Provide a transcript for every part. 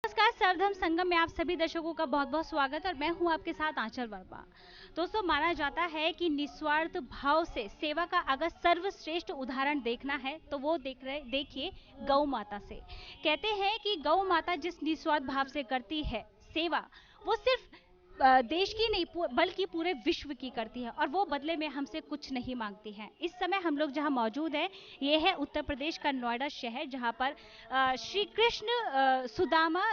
नमस्कार, सर्वधर्म संगम में आप सभी दर्शकों का बहुत बहुत स्वागत और मैं हूं आपके साथ आंचल वर्मा। दोस्तों, माना जाता है कि निस्वार्थ भाव से सेवा का अगर सर्वश्रेष्ठ उदाहरण देखना है तो वो देखिए गौ माता से। कहते हैं कि गौ माता जिस निस्वार्थ भाव से करती है सेवा, वो सिर्फ देश की नहीं बल्कि पूरे विश्व की करती है और वो बदले में हमसे कुछ नहीं मांगती है। इस समय हम लोग जहां मौजूद हैं, ये है उत्तर प्रदेश का नोएडा शहर, जहां पर श्री कृष्ण सुदामा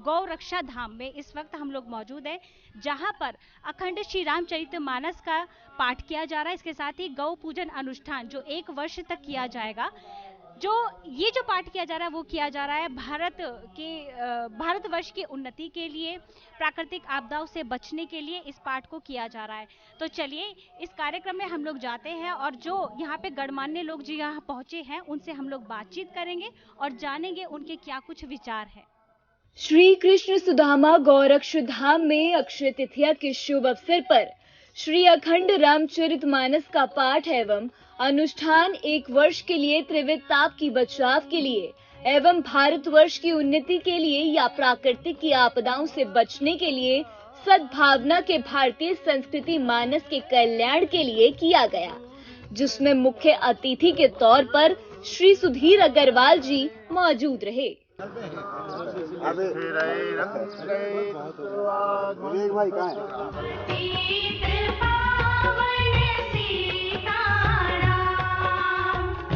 गौ रक्षा धाम में इस वक्त हम लोग मौजूद हैं, जहां पर अखंड श्री रामचरितमानस का पाठ किया जा रहा है। इसके साथ ही गौ पूजन अनुष्ठान जो 1 वर्ष तक किया जाएगा, ये जो पाठ किया जा रहा है वो किया जा रहा है भारतवर्ष की उन्नति के लिए, प्राकृतिक आपदाओं से बचने के लिए इस पाठ को किया जा रहा है। तो चलिए इस कार्यक्रम में हम लोग जाते हैं और जो यहाँ पे गणमान्य लोग जो यहाँ पहुंचे हैं उनसे हम लोग बातचीत करेंगे और जानेंगे उनके क्या कुछ विचार है। श्री कृष्ण सुदामा गौरक्ष धाम में अक्षय तृतीया के शुभ अवसर पर श्री अखंड रामचरितमानस का पाठ एवं अनुष्ठान 1 वर्ष के लिए त्रिविध ताप की बचाव के लिए एवं भारतवर्ष की उन्नति के लिए या प्राकृतिक की आपदाओं से बचने के लिए सद्भावना के भारतीय संस्कृति मानस के कल्याण के लिए किया गया, जिसमें मुख्य अतिथि के तौर पर श्री सुधीर अग्रवाल जी मौजूद रहे। भाई कहाँ है?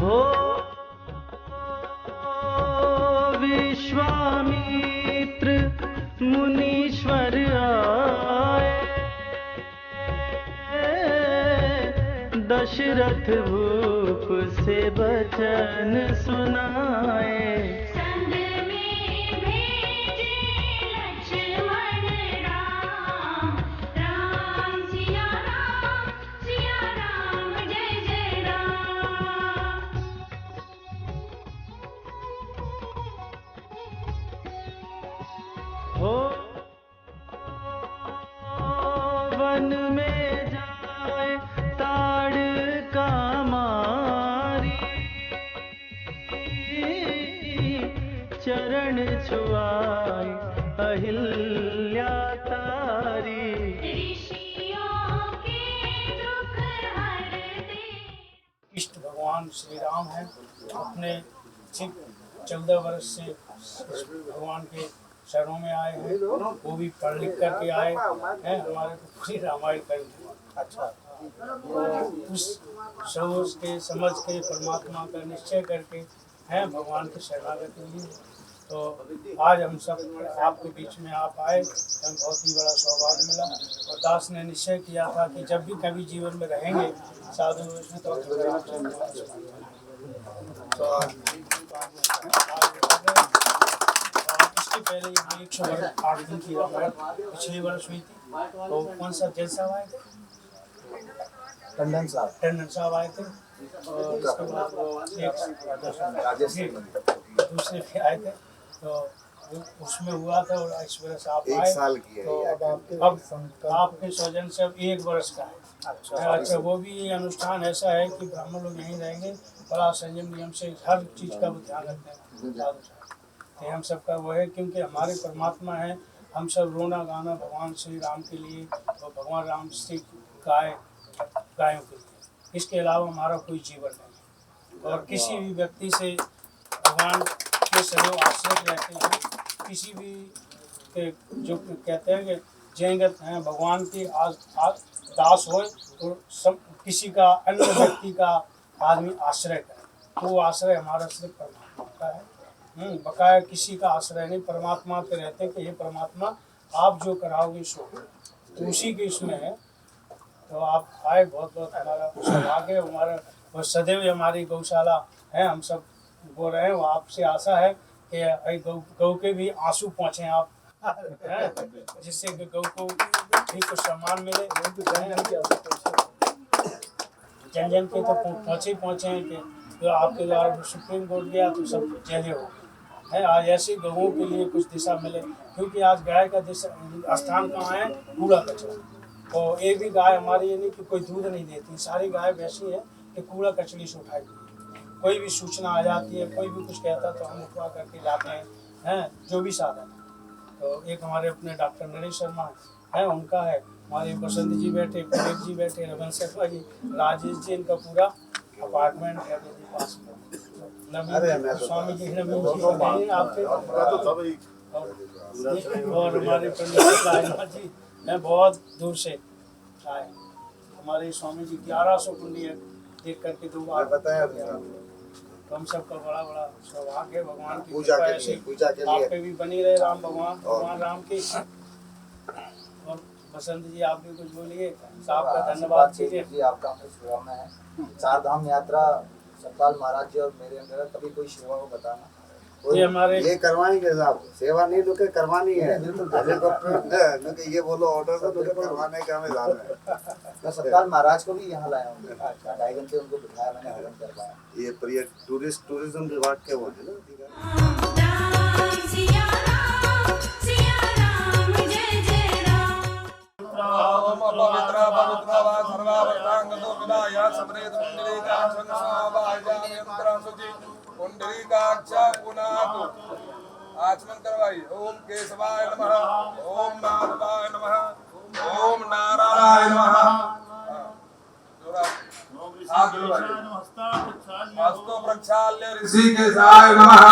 हो विश्वामित्र मुनीश्वर आए, दशरथ भूप से वचन सुनाए। हो वन में जाए ताड़ का मारी, चरण छुआई अहिल्या तारी। इष्ट भगवान श्री राम हैं। अपने 14 वर्ष से भगवान के शरणों में आए हैं, वो भी पढ़ लिख करके आए हैं, हमारे को पूरी रामायण कर दी। अच्छा, तो उस सोच के समझ के परमात्मा का निश्चय करके हैं भगवान की शरणागति ली। तो आज हम सब आपके बीच में आप आए, हमें बहुत ही बड़ा सौभाग्य मिला। और दास ने निश्चय किया था कि जब भी कभी जीवन में रहेंगे साधु में तो पहले 108 दिन की रामायण पिछले वर्ष हुई थी। तो कौन सा जैसा आए थे? टंडन साहब आए थे। और इसके बाद दूसरे भी आए थे, तो उसमें हुआ था। और इस वर्ष आप आए, 1 साल की है। तो अब आपके स्वजन से अब 1 वर्ष का है। अच्छा, वो भी अनुष्ठान ऐसा है कि ब्राह्मण लोग यहीं रहेंगे, बड़ा संयम नियम से हर चीज का ध्यान रखते हैं। तो हम सबका वो है, क्योंकि हमारे परमात्मा है, हम सब रोना गाना भगवान श्री राम के लिए और भगवान राम श्री गायों के लिए। इसके अलावा हमारा कोई जीवन नहीं। और किसी भी व्यक्ति से भगवान के सदैव आश्रित रहते हैं। किसी भी के जो कहते हैं कि जयगत हैं भगवान की दास हो, तो किसी का अन्य व्यक्ति का आदमी आश्रय करे, तो वो आश्रय हमारा सिर्फ परमात्मा का है। बकाया किसी का आश्रय नहीं। परमात्मा पे रहते हैं कि ये परमात्मा आप जो कराओगे सो, तो उसी के इसमें है। तो आप आए, बहुत बहुत हमारा सौभाग्य। हमारा वो सदैव हमारी गौशाला है, हम सब बोल रहे हैं। वो आपसे आशा है कि गौ के भी आंसू पहुँचे आप, जिससे कि गौ को भी कुछ सम्मान मिले। जन जन के तो पहुँचे हैं कि जो आपके द्वारा सुप्रीम कोर्ट गया तो सब जय हो है। आज ऐसे गौओं के लिए कुछ दिशा मिले, क्योंकि आज गाय का दिशा स्थान कहाँ है? कूड़ा कचरा। और एक भी गाय हमारी ये नहीं कि कोई दूध नहीं देती, सारी गाय वैसी है कि कूड़ा कचड़ी से उठाई। कोई भी सूचना आ जाती है, कोई भी कुछ कहता तो हम उठवा करके लाते हैं जो भी साधन। तो एक हमारे अपने डॉक्टर नरेश शर्मा है, उनका है, हमारे बसंत जी बैठे, प्रदीप जी बैठे, रमन शर्मा जी, राजेश जी, इनका पूरा अपार्टमेंट है पास में। नवीन स्वामी जी, नवीन जी आपके, और हमारे पंडित राजनाथ जी हैं, बहुत दूर से आए। हमारे स्वामी जी 1100 कुंडी है, देख करके 2 बार बताया। तो हम सबका बड़ा बड़ा सौभाग्य है, भगवान की पूजा कृपा के ऐसी लिए, पूजा के लिए आप पे भी बनी रहे, राम भगवान राम की। और बसंत जी आप भी कुछ बोलिए, आपका धन्यवाद कीजिए। जी आपका हमें सेवा में है। 4 धाम यात्रा सतपाल महाराज जी और मेरे अंदर कभी कोई सेवा को बताना ये हमारे ये करवाएंगे साहब, सेवा नहीं लोग करवानी है। हेलीकॉप्टर ये बोलो ऑर्डर तो लोग करवाने का हमें जाना है। मैं सतपाल महाराज को भी यहाँ लाया हूँ, 2.5 घंटे उनको बिठाया, मैंने हवन करवाया। ये प्रिय टूरिज्म विभाग के वो है ना। पवित्र पवित्र वा सर्वावतांगतो विदाया समरेत पुंडरीकाक्षं स्वाभाजामि यंत्रं सुचि पुंडरीकाक्ष पुनातु आचमन करवाइए। ओम केशवाय नमः, ओम माधवाय नमः, ओम नारायणाय नमः। हस्तो प्रक्षाल्य ऋषिकेशाय नमः।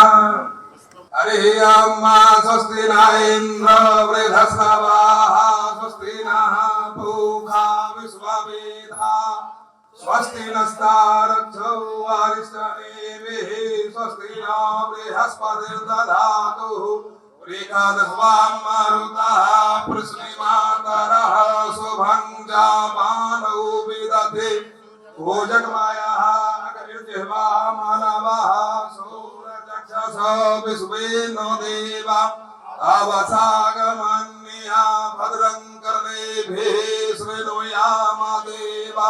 हरि ओम स्वस्ति न इंद्र वृद्धश्रवाः स्वस्ति नः पूषा विश्ववेदाः स्वस्ति नस्तारक्षो अरिष्टनेमिः स्वस्ति नो बृहस्पतिर्दधातु वृषदस्वां मरुतः पृश्निमातरः शुभं जामानो विदधे भोजनमायाः अग्निर्जिह्वा मानवः विश्वेनो देवा अवसागमन्या भद्रं कर्णेभिः शृणुयाम देवा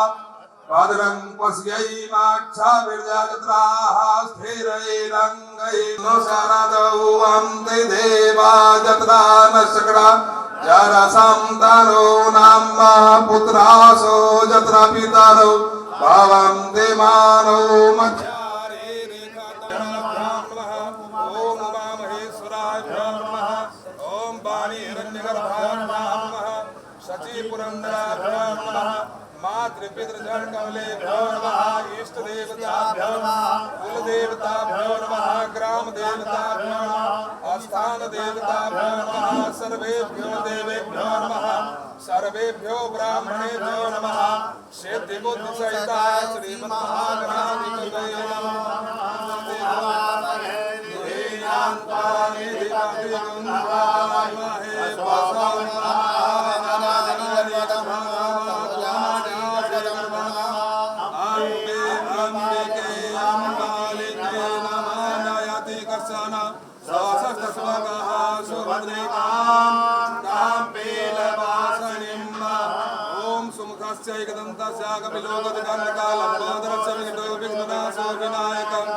भद्रं पश्यैमाक्षभिर्यजत्राः स्थिरैरङ्गैः शरदौ अन्ते देवा जत्रा न शकरा जरसं तनो नाम पुत्रासो जत्रा पितरौ भवन्ति मानो मध्य। पुरंदराभ्यो नमः मातृपितृजन कमलेभ्यो नमः इष्ट देवताभ्यो नमः कुल देवताभ्यो नमः ग्राम देवताभ्यो नमः स्थान देवताभ्यो नमः सर्वेभ्यो देवेभ्यो नमः सर्वेभ्यो ब्राह्मणेभ्यो नमः सिद्धि बुद्धि सहिता श्रीमन्महागणाधिपतये ओम सुमुखस्य एकदन्तस्य कपिलोकदकालम्बोदरस्य विघ्ननाशो विनायकम्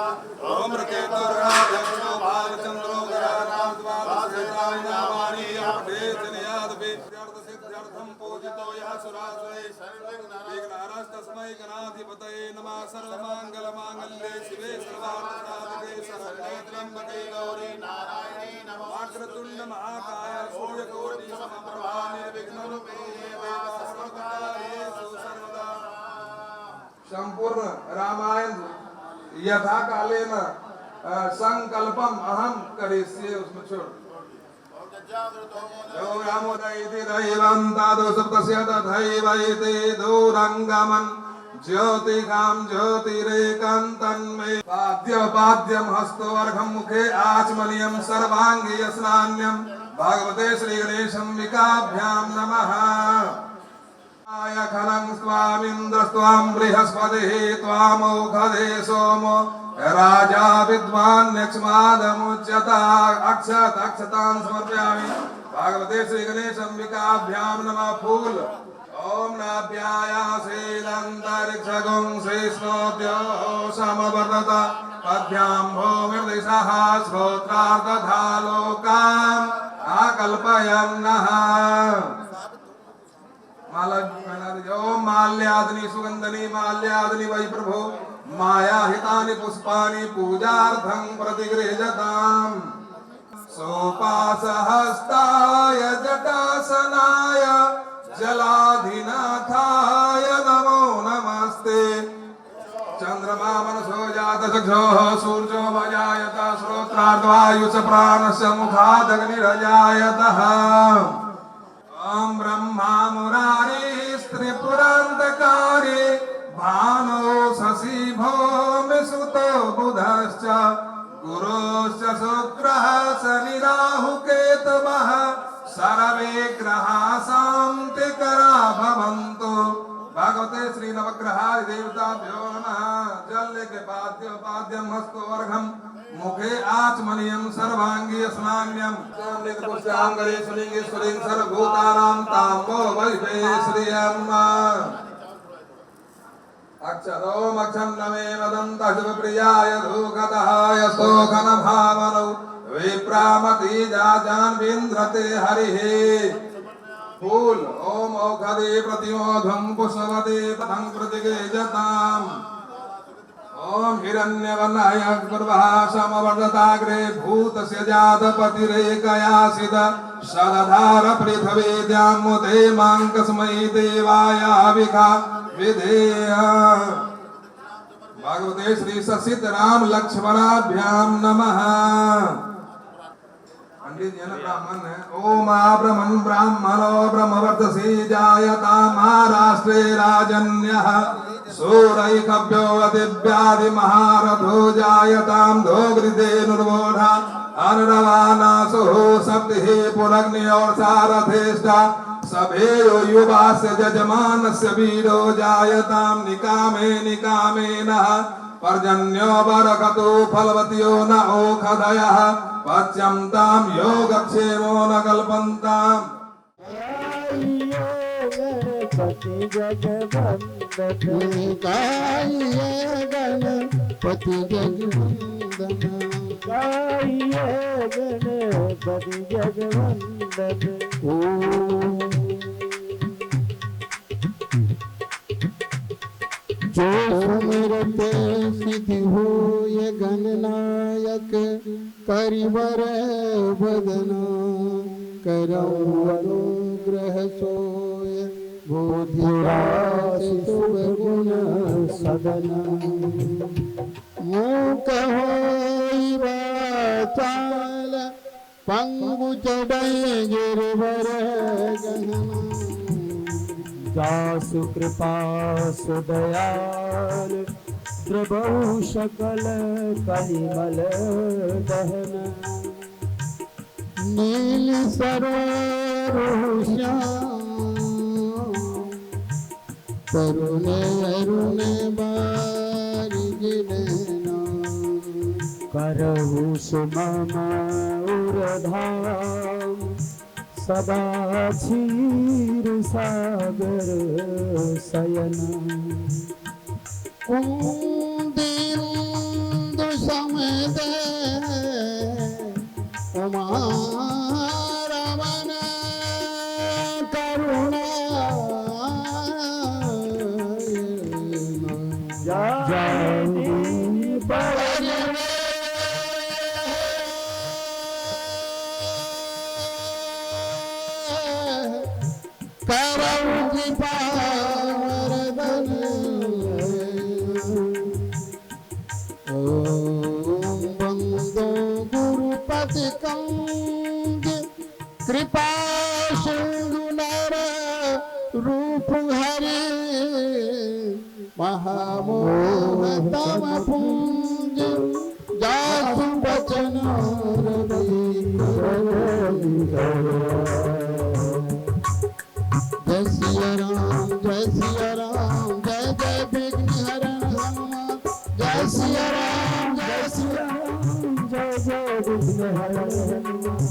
ओम रकेतुर्गणाध्यक्षो भालचन्द्रो गणानाद्वादशेतानि नामानि अपठेतनियादपि सिद्ध्यर्थं पूजितो यः सुरासुरै विघ्नानास्तस्मै गणाधिपतये नमः सर्वमङ्गलमाङ्गल्ये शिवे सर्वार्थसाधके शरण्ये त्र्यम्बके गौरी नारायणे नमोस्तुते वक्रतुण्ड महाकाय सूर्यकोटि समप्रभा निर्विघ्नं कुरु सर्वदा। संपूर्ण रामायण यथा कालेन संकल्पम अहम करिष्ये उसमें छोड़ जो रामोदयति दैवन्तादो सप्तस्य तथैवैति दूरंगमन ज्योतिकाम ज्योतिरेकान्तन्मे पाद्यम हस्तो अर्घम मुखे आचमनीयम सर्वांगी स्नान्यम भगवते श्री गणेशं विकाभ्यां नमः। आय खलं स्वामिन्द्रस्त्वां बृहस्पतिः त्वामौखधे सोमो राजा विद्वान् यक्ष्मादमुच्यता अक्षतान् समर्पयामि भगवते श्री गणेशं विकाभ्यां नमः। फूल ओम नाभ्यायासेदन्तरिक्षगुं श्रीष्णोद्यो समवर्तत पद्भ्यां भूमिर्दिशः श्रोत्रार्धधालोकान् आकल्पयन्नः। ओम माल्यादनि सुगंधनि माल्यादनि वै प्रभो मायाहितानि पुष्पाणि पूजार्थं प्रतिगृह्यताम्। सोपासहस्ताय जटासनाय जलाधिनाथाय नमो नमस्ते। चंद्रमा मनसो जात चक्षुः सूर्यो वजायत श्रोत्रार्धवायुश्च प्राणस्य मुखादग्निरजायतः। ॐ ब्रह्मा मुरारी स्त्रिपुरान्तकारी भानो शशि भौमिसुतो बुधश्च गुरुश्च शुक्रः शनिराहुकेतवः सर्वे ग्रहाः शान्तिकरा भवन्तु। भगवते श्री नवग्रहाय देवताभ्यो नमः। जल के पाद्यम हस्तोर्घम मुखे आचमनीयम सर्वांगी स्नान्यम पुष्टांगले सुलिंगेश्वरीं सर्वभूतानां ताम्बो वैभे श्रियम्। अक्षरोम अक्षन्नमे वदन्तः शिवप्रियाय धूकतहाय स्तोखन भावनौ विप्रामति जाजान्विन्द्रते हरिः। फूल ओम औषधे प्रतिमोधम पुष्पवते पथं प्रतिगे जताम। ओम हिरण्यवर्णाय गर्भः समवर्धताग्रे भूतस्य जातपतिरेकयासित सदधार पृथ्वीद्यां मुदे माङ्कस्मै देवाय हविषा विधेय। भगवते श्री ससीताराम लक्ष्मणाभ्यां नमः। ब्राह्मण है। ओम ब्रह्मण ब्राह्मणो ब्रह्मवर्चसी जायता महाराष्ट्रे राजन्यः सूरैकभ्यो दिव्यादि महारथो जायतां धोगृधेनुर्वोढा अनरवानासुः सप्तिः पुरग्नि और सारथेष्टा सभेयो युवास्य जजमानस्य वीरो जायतां निकामे निकामेनः पर्जन्यो बरकतो फलवत्यो न ओखधयः पच्यन्तां योगक्षेमो न कल्पन्ताम्। गणपति जगवन्दन गाइए गणपति जगवन्दन गाइए गणपति जगवन्दन। जो सुमिरते सिद्धि होय गणनायक करिवर बदना करौ अनुग्रह सोय बुद्धिराशि शुभ गुण सदना। मूक होई वाचाल पंगु चढ़ै गिरवर गहना जासु कृपा सुदयाल द्रवहु सकल कलिमल दहन। नील सरोवर श्याम तरुण अरुण बारिज नैना करहु सुमन उरधाम सदा क्षीर सागर शयन। कुंदिंदु समद उमारमण करुणा जानी बरन करौ कृपा वरदन। ओम बंदो गुरुपति कंज कृपा सिंधु नर रूप हरे महामोह तम पुंज जासु बचन रवि जय सिया राम जय सिया राम जय जय विघ्न हरण हनुमान। जय सिया राम जय सिया राम जय जय विघ्न हरण हनुमान।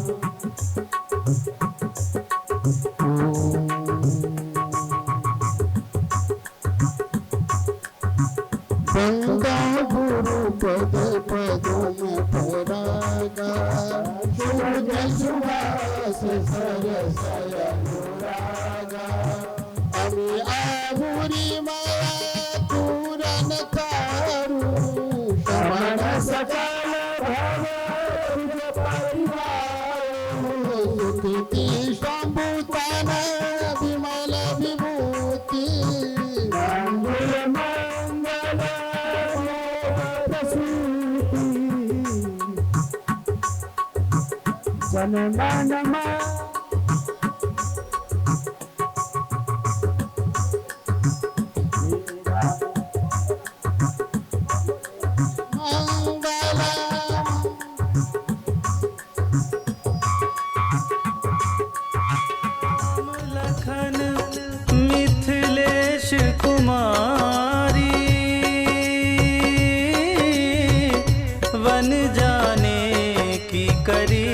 गंगा गुरु पद पदम परागा सूर्य सुभाष सरसय अनुरागा। अमी आहुरी माया पूरन कारू श्रवण सकल सुकृति शंभुतन विमल विभूति लखन मिथिलेश कुमारी वन जाने की करी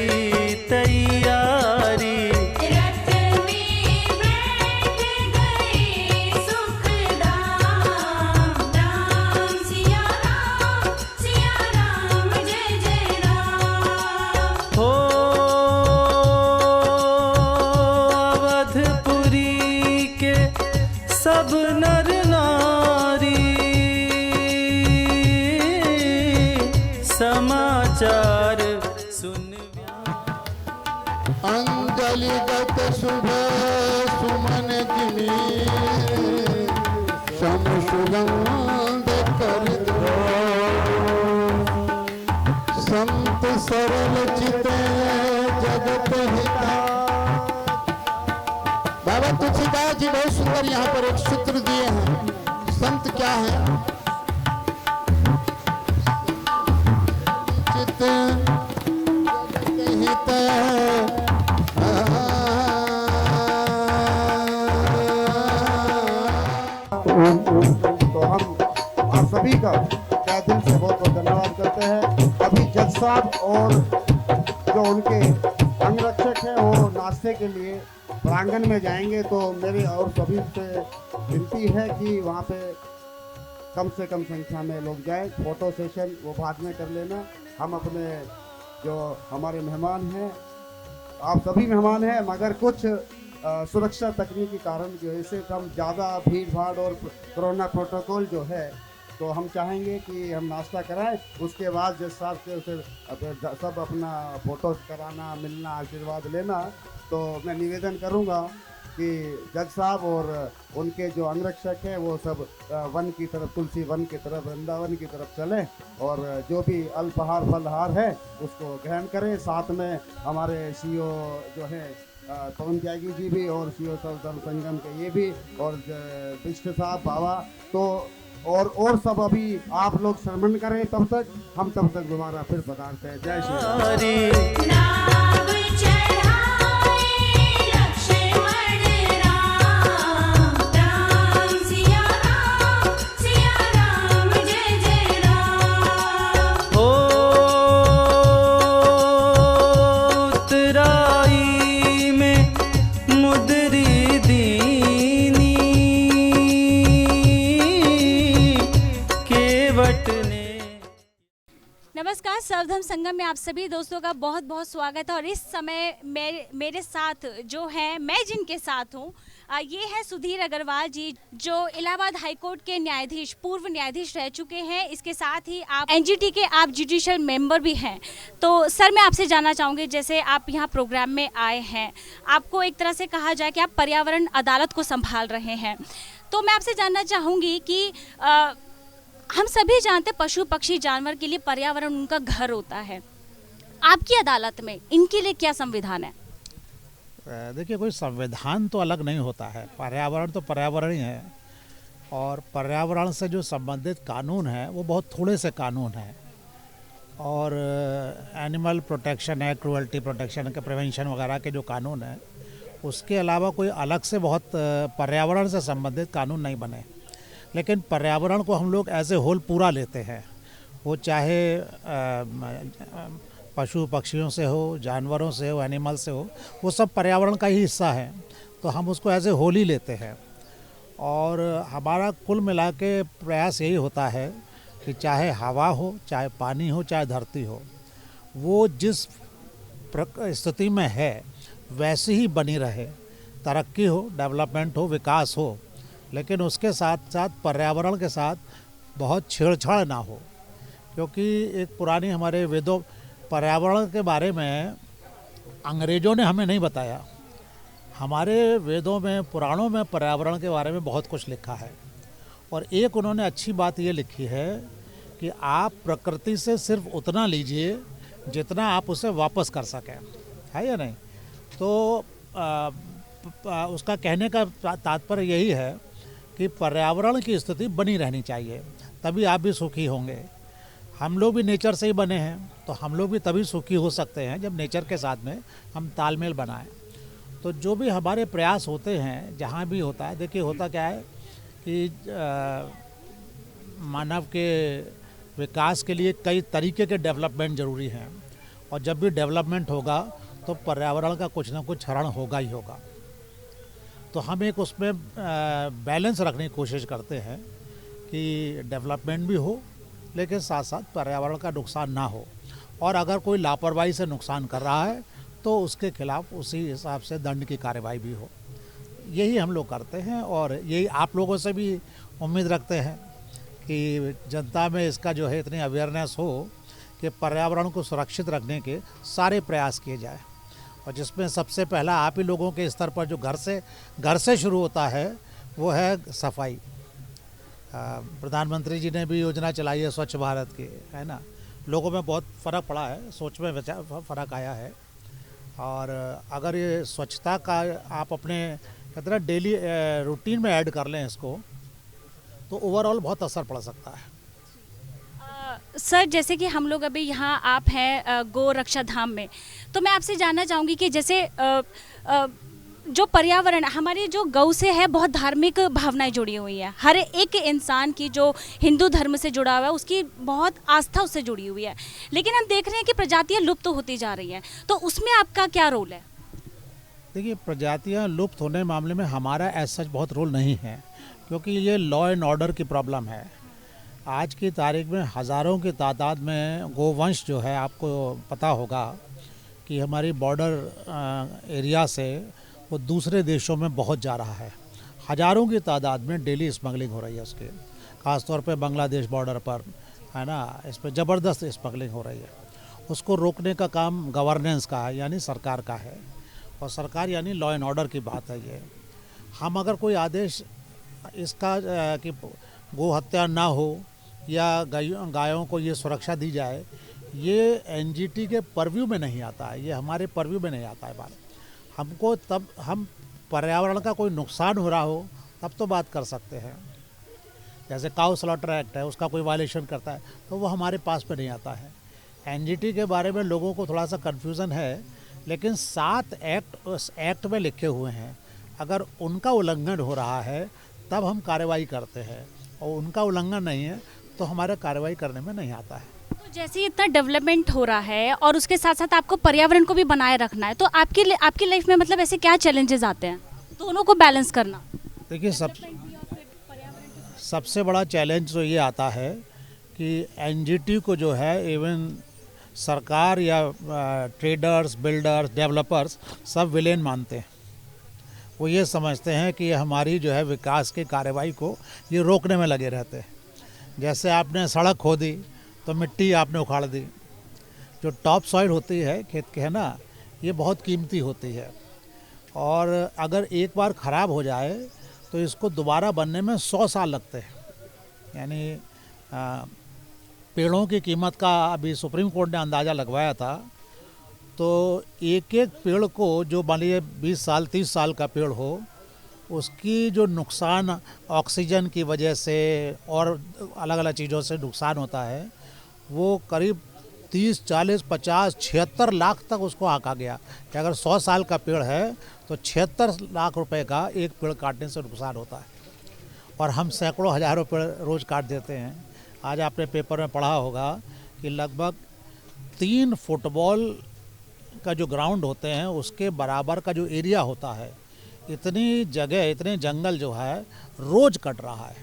तैयारी। रथ में बैठ गए सुखदाम, राम सिया राम जय जय राम। हो अवधपुरी के सब नर नारी समाचार सुन अंजलिगत शुभ सुमन जिमी सम सुगंध कर संत सरल चित जगत हिता। बाबा तुलसीदास जी बहुत सुंदर यहाँ पर एक सूत्र दिए हैं। संत क्या है? चित जगत हित तो हम आप सभी का तहे दिल से बहुत बहुत धन्यवाद करते हैं। अभी जज साहब और जो उनके अंगरक्षक हैं वो नाश्ते के लिए प्रांगण में जाएंगे, तो मेरी और सभी से विनती है कि वहाँ पे कम से कम संख्या में लोग जाएं। फोटो सेशन वो बाद में कर लेना। हम अपने जो हमारे मेहमान हैं, आप सभी मेहमान हैं, मगर कुछ सुरक्षा तकनीकी कारण की वजह से हम ज़्यादा भीड़ भाड़ और कोरोना प्रोटोकॉल जो है, तो हम चाहेंगे कि हम नाश्ता कराएं, उसके बाद जज साहब से उसे सब अपना फ़ोटो कराना, मिलना, आशीर्वाद लेना। तो मैं निवेदन करूंगा कि जज साहब और उनके जो अंगरक्षक हैं वो सब वन की तरफ, तुलसी वन की तरफ, वृंदावन की तरफ चलें और जो भी अल्पहार फलहार है उसको ग्रहण करें। साथ में हमारे सीओ जो है पवन त्यागी जी भी और सीओ धर्म संगम के ये भी और विष्णु साहब बाबा, तो और सब अभी आप लोग श्रवण करें, तब तक हम तब तक दोबारा फिर पधारते हैं। जय श्री राम। नाव चढ़ाए लक्ष्मण राम, राम सिया राम जय जय राम। हो उत्तराई में मुदरी दीनी केवट ने। नमस्कार, सर्वधर्म संगम में आप सभी दोस्तों का बहुत बहुत स्वागत है। और इस समय मेरे साथ जो है, मैं जिनके साथ हूँ, ये है सुधीर अग्रवाल जी, जो इलाहाबाद हाई कोर्ट के न्यायाधीश, पूर्व न्यायाधीश रह चुके हैं। इसके साथ ही आप एनजीटी के आप जुडिशियल मेंबर भी हैं। तो सर, मैं आपसे जानना चाहूँगी, जैसे आप यहाँ प्रोग्राम में आए हैं, आपको एक तरह से कहा जाए कि आप पर्यावरण अदालत को संभाल रहे हैं, तो मैं आपसे जानना चाहूँगी कि हम सभी जानते हैं पशु पक्षी जानवर के लिए पर्यावरण उनका घर होता है। आपकी अदालत में इनके लिए क्या संविधान है? देखिए, कोई संविधान तो अलग नहीं होता है, पर्यावरण तो पर्यावरण ही है। और पर्यावरण से जो संबंधित कानून है वो बहुत थोड़े से कानून हैं। और एनिमल प्रोटेक्शन है, क्रूअल्टी प्रोटेक्शन के प्रिवेंशन वगैरह के जो कानून हैं, उसके अलावा कोई अलग से बहुत पर्यावरण से संबंधित कानून नहीं बने। लेकिन पर्यावरण को हम लोग एज ए होल पूरा लेते हैं, वो चाहे पशु पक्षियों से हो, जानवरों से हो, एनिमल से हो, वो सब पर्यावरण का ही हिस्सा है। तो हम उसको एज ए होल ही लेते हैं। और हमारा कुल मिला के प्रयास यही होता है कि चाहे हवा हो, चाहे पानी हो, चाहे धरती हो, वो जिस स्थिति में है वैसी ही बनी रहे। तरक्की हो, डेवलपमेंट हो, विकास हो, लेकिन उसके साथ साथ पर्यावरण के साथ बहुत छेड़छाड़ ना हो। क्योंकि एक पुरानी हमारे वेदों पर्यावरण के बारे में अंग्रेज़ों ने हमें नहीं बताया। हमारे वेदों में पुराणों में पर्यावरण के बारे में बहुत कुछ लिखा है और एक उन्होंने अच्छी बात ये लिखी है कि आप प्रकृति से सिर्फ उतना लीजिए जितना आप उसे वापस कर सकें, है या नहीं। तो उसका कहने का तात्पर्य यही है कि पर्यावरण की स्थिति बनी रहनी चाहिए, तभी आप भी सुखी होंगे। हम लोग भी नेचर से ही बने हैं, तो हम लोग भी तभी सुखी हो सकते हैं जब नेचर के साथ में हम तालमेल बनाएं। तो जो भी हमारे प्रयास होते हैं जहाँ भी होता है, देखिए होता क्या है कि मानव के विकास के लिए कई तरीके के डेवलपमेंट ज़रूरी हैं और जब भी डेवलपमेंट होगा तो पर्यावरण का कुछ ना कुछ क्षरण होगा ही होगा। तो हम एक उसमें बैलेंस रखने की कोशिश करते हैं कि डेवलपमेंट भी हो लेकिन साथ साथ पर्यावरण का नुकसान ना हो, और अगर कोई लापरवाही से नुकसान कर रहा है तो उसके खिलाफ उसी हिसाब से दंड की कार्रवाई भी हो। यही हम लोग करते हैं और यही आप लोगों से भी उम्मीद रखते हैं कि जनता में इसका जो है इतनी अवेयरनेस हो कि पर्यावरण को सुरक्षित रखने के सारे प्रयास किए जाए, और जिसमें सबसे पहला आप ही लोगों के स्तर पर जो घर से शुरू होता है वो है सफाई। प्रधानमंत्री जी ने भी योजना चलाई है स्वच्छ भारत की, है ना। लोगों में बहुत फ़र्क पड़ा है, सोच में फ़र्क आया है। और अगर ये स्वच्छता का आप अपने कहते हैं डेली रूटीन में ऐड कर लें इसको, तो ओवरऑल बहुत असर पड़ सकता है। सर, जैसे कि हम लोग अभी यहाँ आप हैं गौ रक्षा धाम में, तो मैं आपसे जानना चाहूँगी कि जैसे जो पर्यावरण हमारे जो गौ से है बहुत धार्मिक भावनाएं जुड़ी हुई है। हर एक इंसान की जो हिंदू धर्म से जुड़ा हुआ है उसकी बहुत आस्था उससे जुड़ी हुई है, लेकिन हम देख रहे हैं कि प्रजातियां लुप्त होती जा रही हैं, तो उसमें आपका क्या रोल है? देखिए, प्रजातियां लुप्त होने के मामले में हमारा ऐसा बहुत रोल नहीं है, क्योंकि ये लॉ एंड ऑर्डर की प्रॉब्लम है। आज की तारीख में हज़ारों की तादाद में गोवंश जो है, आपको पता होगा कि हमारी बॉर्डर एरिया से वो दूसरे देशों में बहुत जा रहा है। हज़ारों की तादाद में डेली स्मगलिंग हो रही है उसके, ख़ासतौर पे बांग्लादेश बॉर्डर पर, है ना। इस पर ज़बरदस्त स्मगलिंग हो रही है। उसको रोकने का काम गवर्नेंस का है, यानी सरकार का है, और सरकार यानी लॉ एंड ऑर्डर की बात है ये। हम अगर कोई आदेश इसका कि गो हत्या ना हो या गायों को ये सुरक्षा दी जाए, ये एनजीटी के परव्यू में नहीं आता है, ये हमारे परव्यू में नहीं आता है बात। हमको तब हम पर्यावरण का कोई नुकसान हो रहा हो तब तो बात कर सकते हैं। जैसे काउ स्लॉटर एक्ट है, उसका कोई वायलेशन करता है तो वो हमारे पास पे नहीं आता है। एनजीटी के बारे में लोगों को थोड़ा सा कन्फ्यूज़न है, लेकिन 7 एक्ट उस एक्ट में लिखे हुए हैं। अगर उनका उल्लंघन हो रहा है तब हम कार्रवाई करते हैं, और उनका उल्लंघन नहीं है तो हमारे कार्रवाई करने में नहीं आता है। तो जैसे इतना डेवलपमेंट हो रहा है और उसके साथ साथ आपको पर्यावरण को भी बनाए रखना है, तो आपकी लाइफ में मतलब ऐसे क्या चैलेंजेस आते हैं दोनों को बैलेंस करना? देखिए, सबसे बड़ा चैलेंज तो ये आता है कि एनजीटी को जो है इवन सरकार या ट्रेडर्स, बिल्डर्स, डेवलपर्स सब विलेन मानते हैं। वो ये समझते हैं कि हमारी जो है विकास की कार्रवाई को ये रोकने में लगे रहते हैं। जैसे आपने सड़क खोदी तो मिट्टी आपने उखाड़ दी। जो टॉप सॉइल होती है खेत के, है ना, ये बहुत कीमती होती है, और अगर एक बार ख़राब हो जाए तो इसको दोबारा बनने में 100 साल लगते हैं। यानी पेड़ों की कीमत का अभी सुप्रीम कोर्ट ने अंदाज़ा लगवाया था, तो एक एक पेड़ को, जो मान लीजिए 20 साल 30 साल का पेड़ हो, उसकी जो नुकसान ऑक्सीजन की वजह से और अलग अलग चीज़ों से नुकसान होता है, वो करीब 30, 40, 50, 76 लाख तक उसको आंका गया कि अगर 100 साल का पेड़ है तो 76 लाख रुपए का एक पेड़ काटने से नुकसान होता है, और हम सैकड़ों हज़ारों पेड़ रोज़ काट देते हैं। आज आपने पेपर में पढ़ा होगा कि लगभग 3 फुटबॉल का जो ग्राउंड होते हैं उसके बराबर का जो एरिया होता है, इतनी जगह, इतने जंगल जो है रोज़ कट रहा है,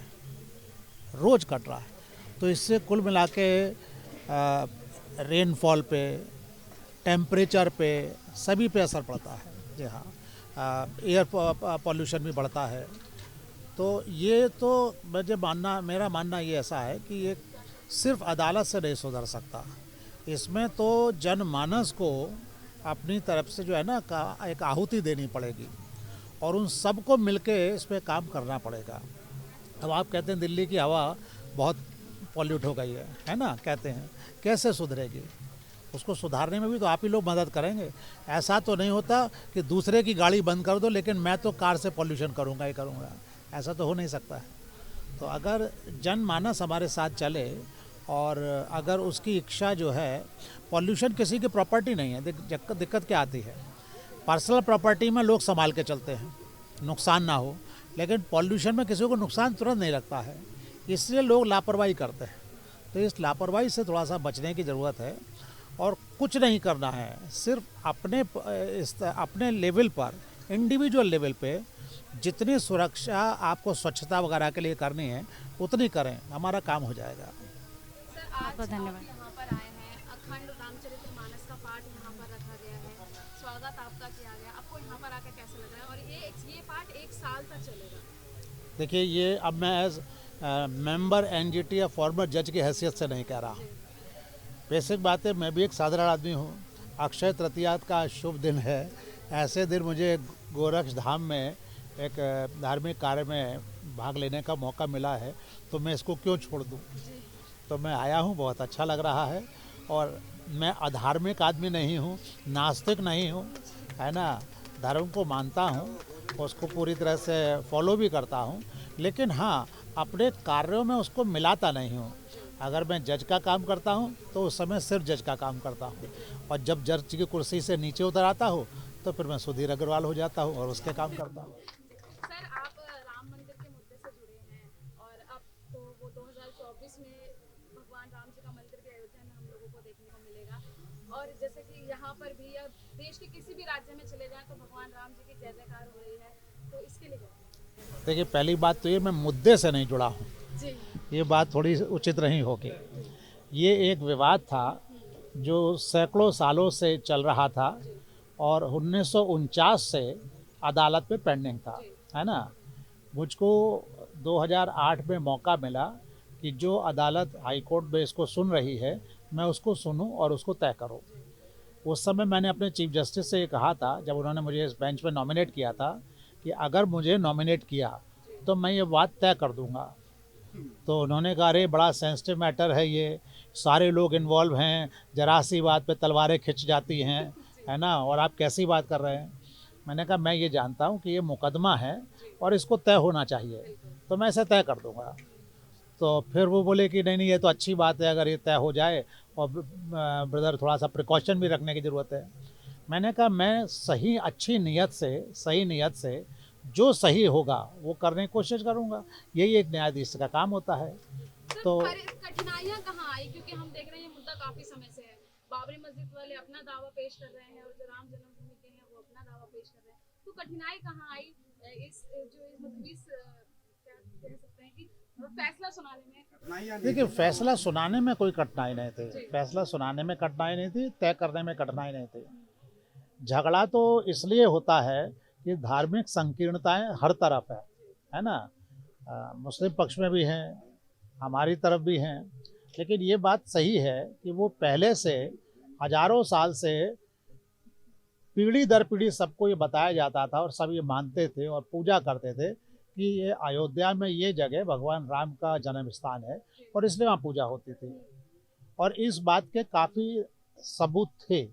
रोज़ कट रहा है। तो इससे कुल मिला के रेनफॉल पे, टेम्परेचर पे, सभी पे असर पड़ता है। जी हाँ, एयर पॉल्यूशन भी बढ़ता है। तो ये तो मेरा मानना ये ऐसा है कि ये सिर्फ अदालत से नहीं सुधर सकता। इसमें तो जनमानस को अपनी तरफ से जो है ना एक आहुति देनी पड़ेगी और उन सबको मिलके इस पर काम करना पड़ेगा। अब आप कहते हैं दिल्ली की हवा बहुत पॉल्यूट हो गई है ना, कहते हैं, कैसे सुधरेगी? उसको सुधारने में भी तो आप ही लोग मदद करेंगे। ऐसा तो नहीं होता कि दूसरे की गाड़ी बंद कर दो लेकिन मैं तो कार से पॉल्यूशन करूँगा ही करूँगा, ऐसा तो हो नहीं सकता है। तो अगर जनमानस हमारे साथ चले और अगर उसकी इच्छा जो है, पॉल्यूशन किसी की प्रॉपर्टी नहीं है। दिक्कत क्या आती है, पर्सनल प्रॉपर्टी में लोग संभाल के चलते हैं, नुकसान ना हो, लेकिन पॉल्यूशन में किसी को नुकसान तुरंत नहीं लगता है, इसलिए लोग लापरवाही करते हैं। तो इस लापरवाही से थोड़ा सा बचने की ज़रूरत है और कुछ नहीं करना है, सिर्फ अपने लेवल पर, इंडिविजुअल लेवल पे जितनी सुरक्षा आपको स्वच्छता वगैरह के लिए करनी है उतनी करें, हमारा काम हो जाएगा। बहुत धन्यवाद। यहाँ पर आए हैं, अखंड रामचरितमानस का पाठ यहाँ पर रखा गया है, स्वागत आपका किया गया, आपको यहाँ पर आकर कैसा लग रहा है? और ये पाठ 1 साल तक चलेगा। देखिए, ये अब मैं एज मेंबर एनजीटी या फॉर्मर जज की हैसियत से नहीं कह रहा। बेसिक बात है, मैं भी एक साधारण आदमी हूँ। अक्षय तृतीया का शुभ दिन है, ऐसे दिन मुझे गोरक्ष धाम में एक धार्मिक कार्य में भाग लेने का मौका मिला है, तो मैं इसको क्यों छोड़ दूँ? तो मैं आया हूँ, बहुत अच्छा लग रहा है। और मैं अधार्मिक आदमी नहीं हूँ, नास्तिक नहीं हूँ, है ना। धर्म को मानता हूँ, उसको पूरी तरह से फॉलो भी करता हूँ, लेकिन हाँ, अपने कार्यों में उसको मिलाता नहीं हूँ। अगर मैं जज का काम करता हूँ तो उस समय सिर्फ जज का काम करता हूँ, और जब जज की कुर्सी से नीचे उतर आता हूँ तो फिर मैं सुधीर अग्रवाल हो जाता हूँ और उसके काम करता हूँ। सर, आप राम मंदिर के मुद्दे से जुड़े हैं और अब तो वो 2024 में भगवान राम जी का मंदिर भी अयोध्या में हम लोगों को देखने को मिलेगा, और जैसे कि यहाँ पर भी अब देश के किसी भी राज्य में चले जाएं तो भगवान राम जी की जय जयकार हो रही है, तो इसके लिए देखिए, पहली बात तो ये, मैं मुद्दे से नहीं जुड़ा हूँ जी, ये बात थोड़ी उचित नहीं होगी। ये एक विवाद था जो सैकड़ों सालों से चल रहा था और 1949 से अदालत में पेंडिंग था, है ना। मुझको 2008 में मौका मिला कि जो अदालत हाई कोर्ट में इसको सुन रही है मैं उसको सुनूं और उसको तय करूं। उस समय मैंने अपने चीफ जस्टिस से ये कहा था, जब उन्होंने मुझे इस बेंच पे नॉमिनेट किया था, कि अगर मुझे नॉमिनेट किया तो मैं ये बात तय कर दूंगा। तो उन्होंने कहा, अरे बड़ा सेंसिटिव मैटर है ये, सारे लोग इन्वॉल्व हैं, जरा सी बात पे तलवारें खिंच जाती हैं, है ना, और आप कैसी बात कर रहे हैं। मैंने कहा, मैं ये जानता हूँ कि ये मुकदमा है और इसको तय होना चाहिए, तो मैं इसे तय कर दूंगा। तो फिर वो बोले कि नहीं ये तो अच्छी बात है, अगर ये तय हो जाए, और ब्रदर थोड़ा सा प्रिकॉशन भी रखने की ज़रूरत है। मैंने कहा, मैं सही अच्छी नीयत से जो सही होगा वो करने की कोशिश करूँगा, यही एक न्यायाधीश का काम होता है। तो कठिनाइयाँ कहाँ आई? क्योंकि हम देख रहे हैं ये मुद्दा काफी समय से है, बाबरी मस्जिद वाले अपना दावा पेश कर रहे हैं और जो राम जन्मभूमि के हैं वो अपना दावा पेश कर रहे हैं, तो कठिनाई कहाँ आई इस क्या कह सकते हैं कि फैसला सुनाने में? देखिए, फैसला सुनाने में कोई कठिनाई नहीं थी, फैसला सुनाने में कठिनाई नहीं थी, तय करने में कठिनाई नहीं थी। झगड़ा तो इसलिए होता है कि धार्मिक संकीर्णताएं हर तरफ है ना। मुस्लिम पक्ष में भी हैं, हमारी तरफ भी हैं, लेकिन ये बात सही है कि वो पहले से हजारों साल से पीढ़ी दर पीढ़ी सबको ये बताया जाता था और सब ये मानते थे और पूजा करते थे कि ये अयोध्या में ये जगह भगवान राम का जन्म स्थान है और इसलिए वहाँ पूजा होती थी। और इस बात के काफ़ी सबूत थे,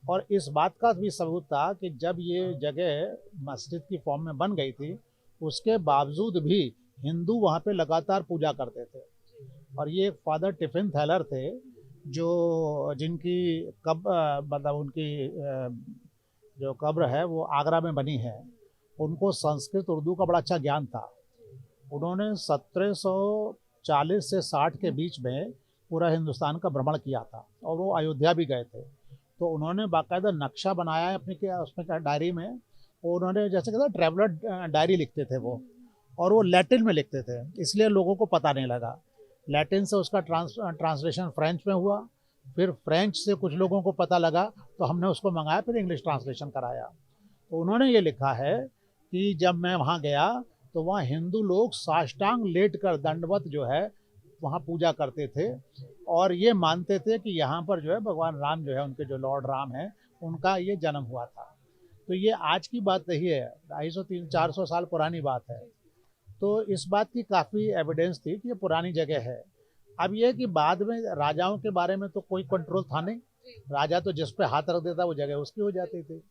और इस बात का भी सबूत था कि जब ये जगह मस्जिद की फॉर्म में बन गई थी, उसके बावजूद भी हिंदू वहाँ पे लगातार पूजा करते थे। और ये फादर टिफिन थैलर थे, जो जिनकी मतलब उनकी जो कब्र है वो आगरा में बनी है। उनको संस्कृत उर्दू का बड़ा अच्छा ज्ञान था। उन्होंने 1740 से 60 के बीच में पूरा हिंदुस्तान का भ्रमण किया था और वो अयोध्या भी गए थे। तो उन्होंने बाकायदा नक्शा बनाया है अपनी उसमें डायरी में। वो उन्होंने जैसे कहते ट्रैवलर डायरी लिखते थे वो, और वो लैटिन में लिखते थे, इसलिए लोगों को पता नहीं लगा। लैटिन से उसका ट्रांसलेशन फ्रेंच में हुआ, फिर फ्रेंच से कुछ लोगों को पता लगा तो हमने उसको मंगाया, फिर इंग्लिश ट्रांसलेशन कराया। तो उन्होंने ये लिखा है कि जब मैं वहाँ गया तो वहाँ हिंदू लोग साष्टांग लेट कर दंडवत जो है वहाँ पूजा करते थे और ये मानते थे कि यहाँ पर जो है भगवान राम जो है, उनके जो लॉर्ड राम हैं, उनका ये जन्म हुआ था। तो ये आज की बात नहीं है, 250-400 साल पुरानी बात है। तो इस बात की काफ़ी एविडेंस थी कि ये पुरानी जगह है। अब ये कि बाद में राजाओं के बारे में तो कोई कंट्रोल था नहीं, राजा तो जिस पे हाथ रख देता वो जगह उसकी हो जाती थी।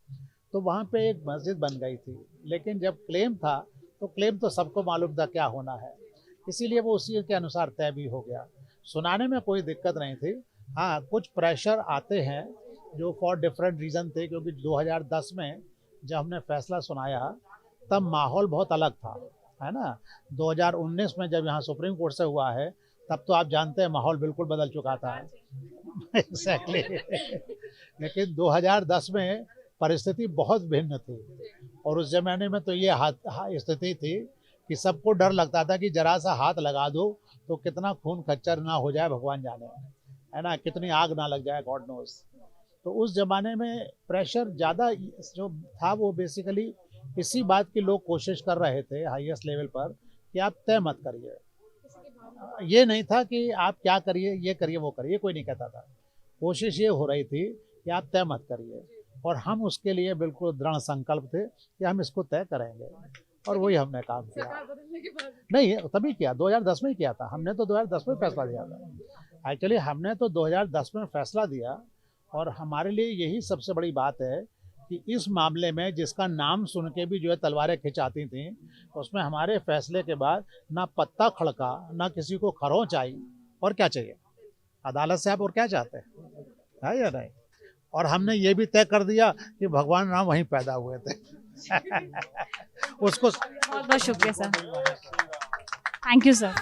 तो वहाँ पे एक मस्जिद बन गई थी, लेकिन जब क्लेम था तो क्लेम तो सबको मालूम था क्या होना है, इसीलिए वो उसी के अनुसार तय भी हो गया। सुनाने में कोई दिक्कत नहीं थी। हाँ, कुछ प्रेशर आते हैं जो फॉर डिफरेंट रीज़न थे, क्योंकि 2010 में जब हमने फैसला सुनाया तब माहौल बहुत अलग था, है ना। 2019 में जब यहाँ सुप्रीम कोर्ट से हुआ है तब तो आप जानते हैं माहौल बिल्कुल बदल चुका था। एग्जैक्टली। लेकिन 2010 में परिस्थिति बहुत भिन्न थी और उस जमाने में तो ये स्थिति थी कि सबको डर लगता था कि जरा सा हाथ लगा दो तो कितना खून खच्चर ना हो जाए भगवान जाने, है ना, कितनी आग ना लग जाए, गॉड नोस। तो उस जमाने में प्रेशर ज़्यादा जो था वो बेसिकली इसी बात की लोग कोशिश कर रहे थे हाईएस्ट लेवल पर कि आप तय मत करिए। ये नहीं था कि आप क्या करिए, ये करिए, वो करिए, कोई नहीं कहता था। कोशिश ये हो रही थी कि आप तय मत करिए और हम उसके लिए बिल्कुल दृढ़ संकल्प थे कि हम इसको तय करेंगे और वही हमने काम किया। नहीं, तभी किया, 2010 में ही किया था हमने, तो 2010 में फैसला दिया था। एक्चुअली हमने तो 2010 में फैसला दिया और हमारे लिए यही सबसे बड़ी बात है कि इस मामले में जिसका नाम सुन के भी जो है तलवारें खिंचाती थी, उसमें हमारे फैसले के बाद ना पत्ता खड़का, ना किसी को खरोंच आई। और क्या चाहिए अदालत से, आप और क्या चाहते हैं, है या नहीं। और हमने ये भी तय कर दिया कि भगवान राम वहीं पैदा हुए थे। उसको बहुत बहुत शुक्रिया sir, thank you sir.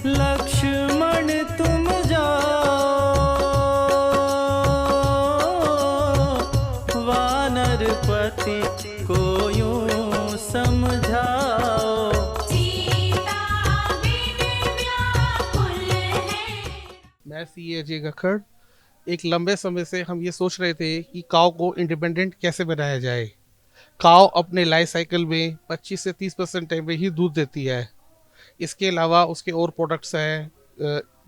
Lakshman तुम जाओ वानरपति को यूं समझाओ। मैं CA अजय गखड़। एक लंबे समय से हम ये सोच रहे थे कि काऊ को इंडिपेंडेंट कैसे बनाया जाए। काऊ अपने लाइफ साइकिल में 25 से 30% टाइम में ही दूध देती है। इसके अलावा उसके और प्रोडक्ट्स हैं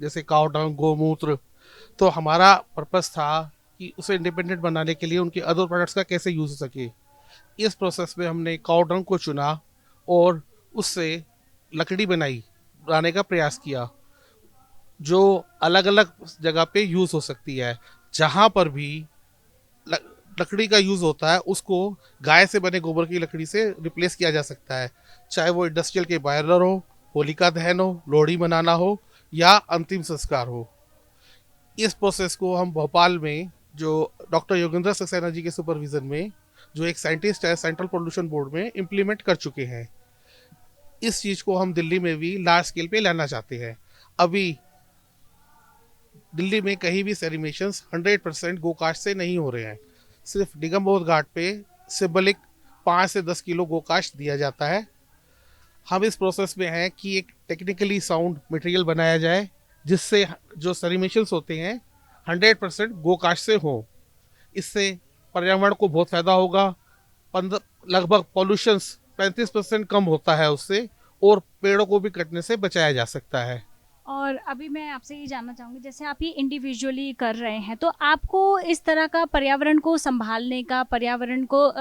जैसे काऊ डंग, गोमूत्र। तो हमारा पर्पस था कि उसे इंडिपेंडेंट बनाने के लिए उनके अदर प्रोडक्ट्स का कैसे यूज़ हो सके। इस प्रोसेस में हमने काऊ डंग को चुना और उससे लकड़ी बनाने का प्रयास किया जो अलग अलग जगह पे यूज़ हो सकती है। जहाँ पर भी लकड़ी का यूज़ होता है उसको गाय से बने गोबर की लकड़ी से रिप्लेस किया जा सकता है, चाहे वो इंडस्ट्रियल के बॉयलर हो, होलिका दहन हो, लोहड़ी मनाना हो या अंतिम संस्कार हो। इस प्रोसेस को हम भोपाल में जो डॉक्टर योगेंद्र सक्सेना जी के सुपरविज़न में, जो एक साइंटिस्ट है सेंट्रल पोल्यूशन बोर्ड में, इम्प्लीमेंट कर चुके हैं। इस चीज़ को हम दिल्ली में भी लार्ज स्केल पे लाना चाहते हैं। अभी दिल्ली में कहीं भी सेलिब्रेशंस 100% गोकास्ट से नहीं हो रहे हैं। सिर्फ निगमबोध घाट पे सिंबलिक 5 से 10 किलो गोकास्ट दिया जाता है। हम इस प्रोसेस में हैं कि एक टेक्निकली साउंड मटेरियल बनाया जाए जिससे जो सेलिब्रेशंस होते हैं 100% गोकास्ट से हो। इससे पर्यावरण को बहुत फ़ायदा होगा। लगभग पॉल्यूशंस 35% कम होता है उससे, और पेड़ों को भी कटने से बचाया जा सकता है। और अभी मैं आपसे ये जानना चाहूँगी, जैसे आप ये इंडिविजुअली कर रहे हैं तो आपको इस तरह का पर्यावरण को संभालने का, पर्यावरण को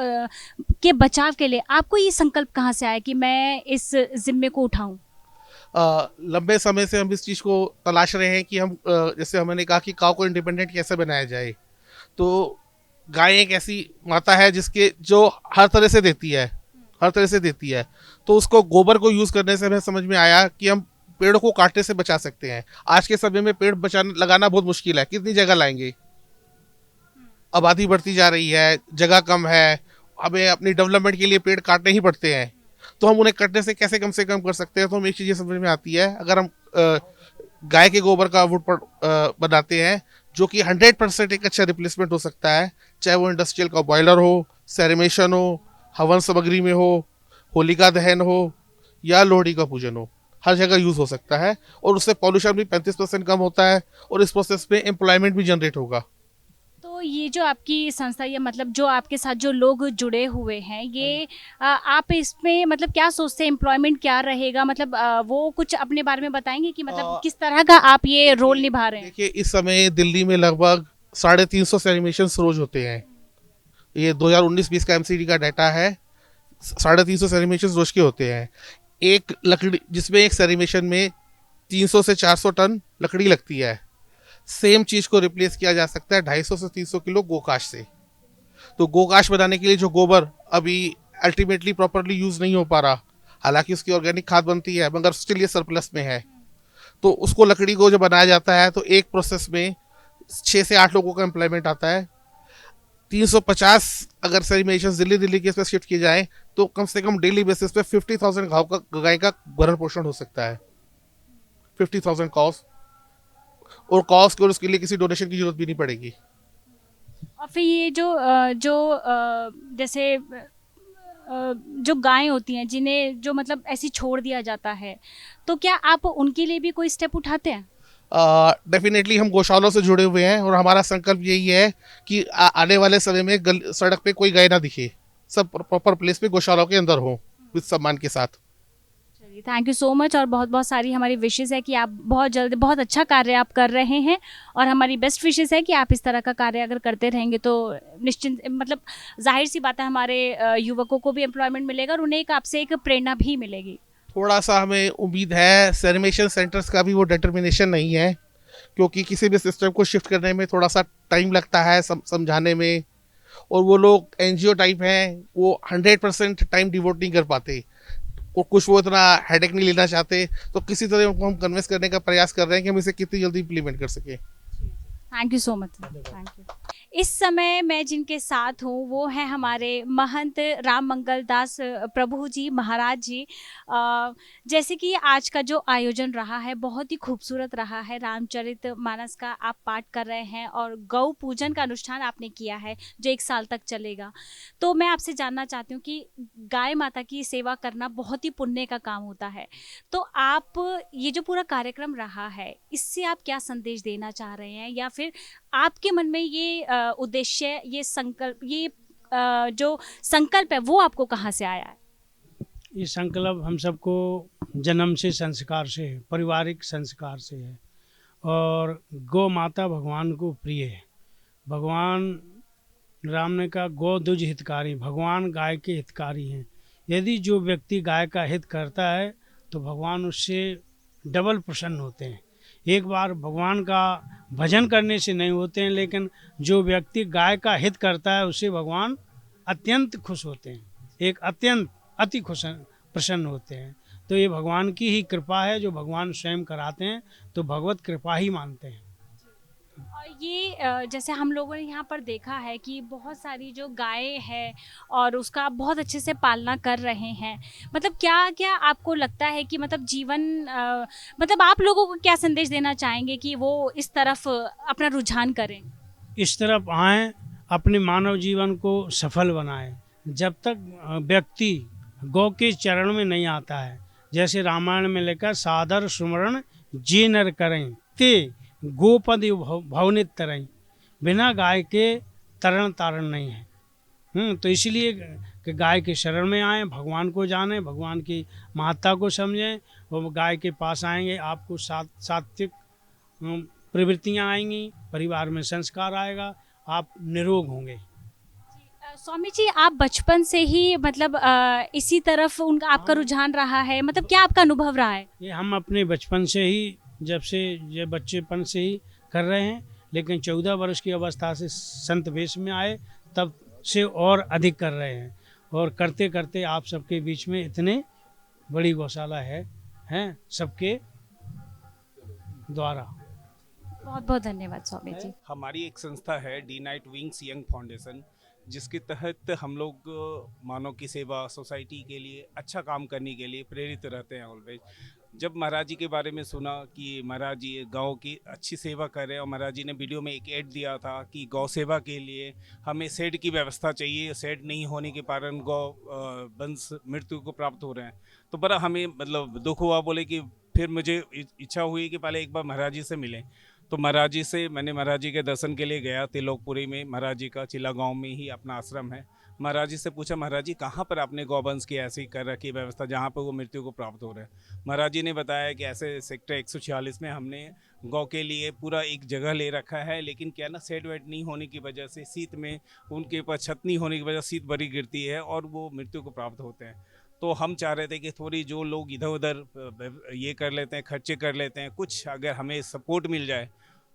के बचाव के लिए आपको ये संकल्प कहाँ से आया कि मैं इस जिम्मे को उठाऊं? लंबे समय से हम इस चीज़ को तलाश रहे हैं कि हम जैसे हमने कहा कि काऊ को इंडिपेंडेंट कैसे बनाया जाए। तो गाय एक ऐसी माता है जिसके जो हर तरह से देती है, तो उसको गोबर को यूज़ करने से हमें समझ में आया कि हम पेड़ों को काटने से बचा सकते हैं। आज के समय में पेड़ लगाना बहुत मुश्किल है, कितनी जगह लाएंगे। आबादी बढ़ती जा रही है, जगह कम है, हमें अपनी डेवलपमेंट के लिए पेड़ काटने ही पड़ते हैं। तो हम उन्हें कटने से कम कर सकते हैं। तो हमें एक चीज़ समझ में आती है, अगर हम गाय के गोबर का वुड बनाते हैं जो कि 100% एक अच्छा रिप्लेसमेंट हो सकता है, चाहे वो इंडस्ट्रियल का बॉयलर हो, सेरेमेशन हो, हवन सामग्री में हो, होलिका दहन हो या लोहड़ी का पूजन हो, हर जगह यूज़ हो सकता है और उससे पॉल्यूशन भी 35% कम होता है और इस प्रोसेस में एम्प्लॉयमेंट भी जनरेट होगा। तो ये जो आपकी संस्था या मतलब जो आपके साथ जो लोग जुड़े हुए हैं ये आप इसमें मतलब क्या सोचते हैं एम्प्लॉयमेंट क्या रहेगा मतलब वो कुछ अपने बारे में बताएंगे कि मतलब किस तरह का आप ये रोल निभा रहे हैं? देखिए, इस समय दिल्ली में लगभग 350 सेलिब्रेशंस रोज होते हैं। ये 2019-20 का एमसीडी का डाटा है। 350 सेलिब्रेशंस रोज के होते हैं। एक लकड़ी जिसमें एक सेलिब्रेशन में 300 से 400 टन लकड़ी लगती है। सेम चीज को रिप्लेस किया जा सकता है 250 से 300 किलो गोकाश से। तो गोकाश बनाने के लिए जो गोबर अभी अल्टीमेटली प्रॉपरली यूज नहीं हो पा रहा, हालांकि उसकी ऑर्गेनिक खाद बनती है मगर स्टिल ये सरप्लस में है। तो उसको लकड़ी को जो बनाया जाता है तो एक प्रोसेस में 6 से 8 लोगों का एम्प्लॉयमेंट आता है। 350 अगर सेलिब्रेशन दिल्ली के इस पर शिफ्ट किए जाए तो कम से कम डेली बेसिस पे 50,000 गाय का भरण पोषण हो सकता है। 50,000 कॉज और कॉज को उसके लिए किसी डोनेशन की जरूरत भी नहीं पड़ेगी। और फिर ये जैसे जो गायें होती हैं जिन्हें जो मतलब ऐसी छोड़ दिया जाता है तो क्या आप उनके लिए भी कोई स्टेप उठाते हैं? डेफिनेटली हम गौशालों से जुड़े हुए हैं और हमारा संकल्प यही है कि आने वाले समय में सड़क पे कोई गाय ना दिखे, सब प्रॉपर प्लेस पे गौशालों के अंदर हो विद सम्मान के साथ। चलिए, थैंक यू सो मच और बहुत बहुत सारी हमारी विशेष है कि आप बहुत जल्द बहुत अच्छा कार्य आप कर रहे हैं और हमारी बेस्ट विशेष है कि आप इस तरह का कार्य अगर करते रहेंगे तो निश्चिंत मतलब जाहिर सी बात है हमारे युवकों को भी एम्प्लॉयमेंट मिलेगा और उन्हें एक आपसे एक प्रेरणा भी मिलेगी। थोड़ा सा हमें उम्मीद है सेरिमेशन सेंटर्स का भी वो डिटर्मिनेशन नहीं है, क्योंकि किसी भी सिस्टम को शिफ्ट करने में थोड़ा सा टाइम लगता है समझाने में, और वो लोग एनजीओ टाइप हैं, वो 100% टाइम डिवोट नहीं कर पाते और कुछ वो इतना हेडेक नहीं लेना चाहते। तो किसी तरह उनको हम कन्विंस करने का प्रयास कर रहे हैं कि हम इसे कितनी जल्दी इम्प्लीमेंट कर सकें। Thank you so much, thank you. इस समय मैं जिनके साथ हूँ वो हैं हमारे महंत राम मंगल दास प्रभु जी महाराज जी। जैसे कि आज का जो आयोजन रहा है बहुत ही खूबसूरत रहा है। रामचरित मानस का आप पाठ कर रहे हैं और गौ पूजन का अनुष्ठान आपने किया है जो 1 साल तक चलेगा। तो मैं आपसे जानना चाहती हूँ कि गाय माता की सेवा करना बहुत ही पुण्य का काम होता है, तो आप ये जो पूरा कार्यक्रम रहा है इससे आप क्या संदेश देना चाह रहे हैं या फिर आपके मन में ये उद्देश्य, ये संकल्प, ये जो संकल्प है वो आपको कहाँ से आया है? ये संकल्प हम सबको जन्म से संस्कार से है, पारिवारिक संस्कार से है और गौ माता भगवान को प्रिय है। भगवान राम ने कहा गौ दुज हितकारी, भगवान गाय के हितकारी हैं। यदि जो व्यक्ति गाय का हित करता है तो भगवान उससे डबल प्रसन्न होते हैं। एक बार भगवान का भजन करने से नहीं होते हैं, लेकिन जो व्यक्ति गाय का हित करता है उससे भगवान अत्यंत खुश होते हैं, एक अति खुश प्रसन्न होते हैं। तो ये भगवान की ही कृपा है जो भगवान स्वयं कराते हैं, तो भगवत कृपा ही मानते हैं। और ये जैसे हम लोगों ने यहाँ पर देखा है कि बहुत सारी जो गाय है और उसका आप बहुत अच्छे से पालना कर रहे हैं, मतलब क्या क्या आपको लगता है कि मतलब जीवन मतलब आप लोगों को क्या संदेश देना चाहेंगे कि वो इस तरफ अपना रुझान करें? इस तरफ आएँ, अपने मानव जीवन को सफल बनाएं। जब तक व्यक्ति गौ के चरण में नहीं आता है, जैसे रामायण में लेकर सादर सुमरण जे नर करें ते गोपद भवनित तरई, बिना गाय के तरण तारण नहीं है। तो इसलिए कि गाय के शरण में आएँ, भगवान को जानें, भगवान की महत्ता को समझें। वो गाय के पास आएंगे, आपको सात्विक प्रवृत्तियाँ आएंगी, परिवार में संस्कार आएगा, आप निरोग होंगे। स्वामी जी, आप बचपन से ही मतलब इसी तरफ उनका आपका रुझान रहा है, मतलब क्या आपका अनुभव रहा है? ये हम अपने बचपन से ही, जब से ये बच्चेपन से ही कर रहे हैं, लेकिन 14 वर्ष की अवस्था से संत वेश में आए तब से और अधिक कर रहे हैं और करते करते आप सबके बीच में इतने बड़ी गौशाला है सबके द्वारा। बहुत बहुत धन्यवाद स्वामी जी। हमारी एक संस्था है D night wings young foundation, जिसके तहत हम लोग मानव की सेवा, सोसाइटी के लिए अच्छा काम करने के लिए प्रेरित रहते हैं ऑलवेज। जब महाराज जी के बारे में सुना कि महाराज जी गाँव की अच्छी सेवा कर रहे हैं, और महाराज जी ने वीडियो में एक ऐड दिया था कि गौ सेवा के लिए हमें शेड की व्यवस्था चाहिए, शेड नहीं होने के कारण गौ वंश मृत्यु को प्राप्त हो रहे हैं, तो बड़ा हमें मतलब दुख हुआ। बोले कि फिर मुझे इच्छा हुई कि पहले एक बार महाराज जी से मिलें। तो महाराज जी से मैंने महाराज जी के दर्शन के लिए गया। त्रिलोकपुरी में महाराज जी का चिल्ला गाँव में ही अपना आश्रम है। महाराज जी से पूछा, महाराज जी कहाँ पर आपने गौवंश की ऐसी कर रखी व्यवस्था जहाँ पर वो मृत्यु को प्राप्त हो रहा है। महाराज जी ने बताया कि ऐसे सेक्टर 146 में हमने गौ के लिए पूरा एक जगह ले रखा है, लेकिन क्या ना सेट वेट नहीं होने की वजह से, शीत में उनके ऊपर छत नहीं होने की वजह से शीत बड़ी गिरती है और वो मृत्यु को प्राप्त होते हैं। तो हम चाह रहे थे कि थोड़ी जो लोग इधर उधर ये कर लेते हैं, खर्चे कर लेते हैं, कुछ अगर हमें सपोर्ट मिल जाए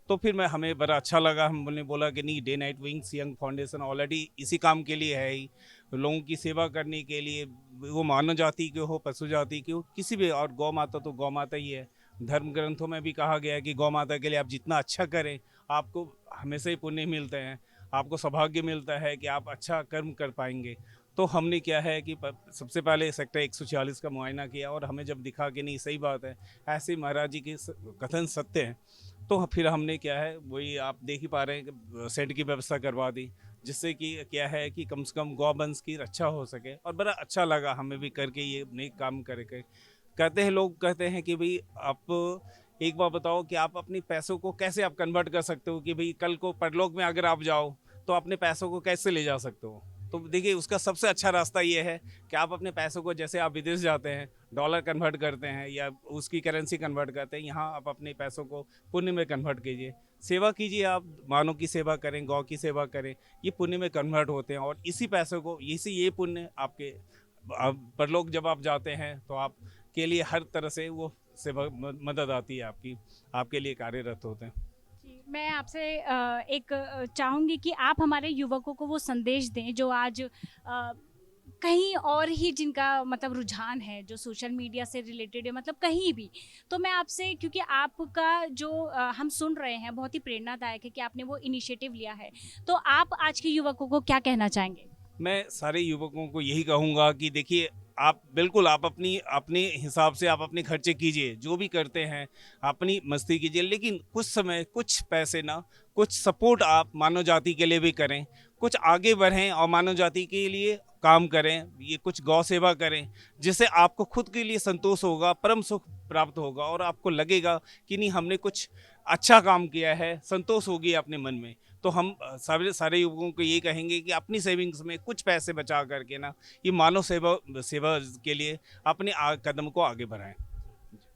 तो फिर हमें बड़ा अच्छा लगा। हमने बोला कि नहीं, day night wings young foundation already इसी काम के लिए है ही, लोगों की सेवा करने के लिए, वो मानव जाति के हो, पशु जाति के हो, किसी भी। और गौ माता तो गौ माता ही है। धर्म ग्रंथों में भी कहा गया है कि गौ माता के लिए आप जितना अच्छा करें आपको हमेशा ही पुण्य मिलते हैं, आपको सौभाग्य मिलता है कि आप अच्छा कर्म कर पाएंगे। तो हमने क्या है कि सबसे पहले सेक्टर 146 का मुआयना किया, और हमें जब दिखा कि नहीं सही बात है, ऐसे महाराज जी के कथन सत्य हैं, तो फिर हमने क्या है वही आप देख ही पा रहे हैं कि शेड की व्यवस्था करवा दी, जिससे कि क्या है कि कम से कम गौवंश की रक्षा हो सके। और बड़ा अच्छा लगा हमें भी करके, ये नेक काम करके। कहते हैं लोग, कहते हैं कि भाई आप एक बार बताओ कि आप अपने पैसों को कैसे आप कन्वर्ट कर सकते हो, कि भाई कल को परलोक में अगर आप जाओ तो अपने पैसों को कैसे ले जा सकते हो। तो देखिए, उसका सबसे अच्छा रास्ता ये है कि आप अपने पैसों को, जैसे आप विदेश जाते हैं डॉलर कन्वर्ट करते हैं या उसकी करेंसी कन्वर्ट करते हैं, यहाँ आप अपने पैसों को पुण्य में कन्वर्ट कीजिए, सेवा कीजिए, आप मानव की सेवा करें, गौ की सेवा करें, ये पुण्य में कन्वर्ट होते हैं। और इसी पैसों को, ये पुण्य आपके परलोक जब आप जाते हैं तो आप के लिए हर तरह से वो सेवा मदद आती है, आपके लिए कार्यरत होते हैं। मैं आपसे एक चाहूँगी कि आप हमारे युवकों को वो संदेश दें जो आज कहीं और ही जिनका मतलब रुझान है, जो सोशल मीडिया से रिलेटेड है, मतलब कहीं भी। तो मैं आपसे, क्योंकि आपका जो हम सुन रहे हैं बहुत ही प्रेरणादायक है कि आपने वो इनिशिएटिव लिया है, तो आप आज के युवकों को क्या कहना चाहेंगे? मैं सारे युवकों को यही कहूँगा कि देखिए, आप बिल्कुल आप अपने हिसाब से आप अपने खर्चे कीजिए, जो भी करते हैं अपनी मस्ती कीजिए, लेकिन कुछ समय, कुछ पैसे ना, कुछ सपोर्ट आप मानव जाति के लिए भी करें, कुछ आगे बढ़ें और मानव जाति के लिए काम करें, ये कुछ गौ सेवा करें, जिससे आपको खुद के लिए संतोष होगा, परम सुख प्राप्त होगा, और आपको लगेगा कि नहीं हमने कुछ अच्छा काम किया है, संतोष होगी अपने मन में। तो हम सारे युवकों को ये कहेंगे कि अपनी सेविंग्स में कुछ पैसे बचा करके ना, ये मानव सेवा के लिए अपने कदम को आगे बढ़ाएं।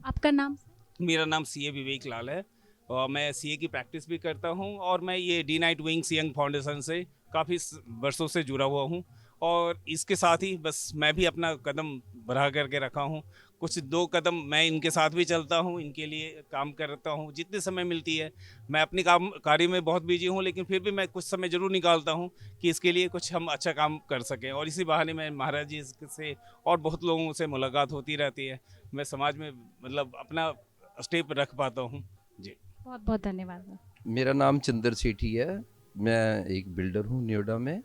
आपका नाम? मेरा नाम सीए विवेक लाल है, और मैं सीए की प्रैक्टिस भी करता हूं, और मैं ये day night wings young foundation से काफ़ी वर्षों से जुड़ा हुआ हूं, और इसके साथ ही बस मैं भी अपना कदम बढ़ा करके रखा हूं। कुछ 2 कदम मैं इनके साथ भी चलता हूं, इनके लिए काम करता हूं जितने समय मिलती है। मैं अपने कार्य में बहुत बिजी हूं, लेकिन फिर भी मैं कुछ समय ज़रूर निकालता हूं कि इसके लिए कुछ हम अच्छा काम कर सकें, और इसी बहाने मैं महाराज जी से और बहुत लोगों से मुलाकात होती रहती है, मैं समाज में मतलब अपना स्टेप रख पाता हूँ। जी, बहुत बहुत धन्यवाद। मेरा नाम चंद्र सेठी है, मैं एक बिल्डर हूँ नोएडा में,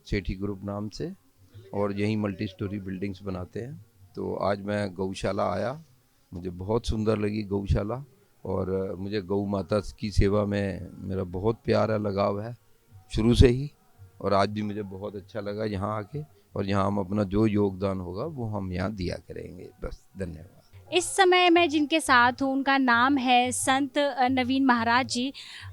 सेठी ग्रुप नाम से, और यहीं मल्टी स्टोरी बिल्डिंग्स बनाते हैं। तो आज मैं गौशाला आया, मुझे बहुत सुंदर लगी गौशाला, और मुझे गौ माता की सेवा में मेरा बहुत प्यारा लगाव है शुरू से ही, और आज भी मुझे बहुत अच्छा लगा यहाँ आके, और यहाँ हम अपना जो योगदान होगा वो हम यहाँ दिया करेंगे। बस, धन्यवाद। इस समय मैं जिनके साथ हूँ उनका नाम है संत नवीन महाराज जी।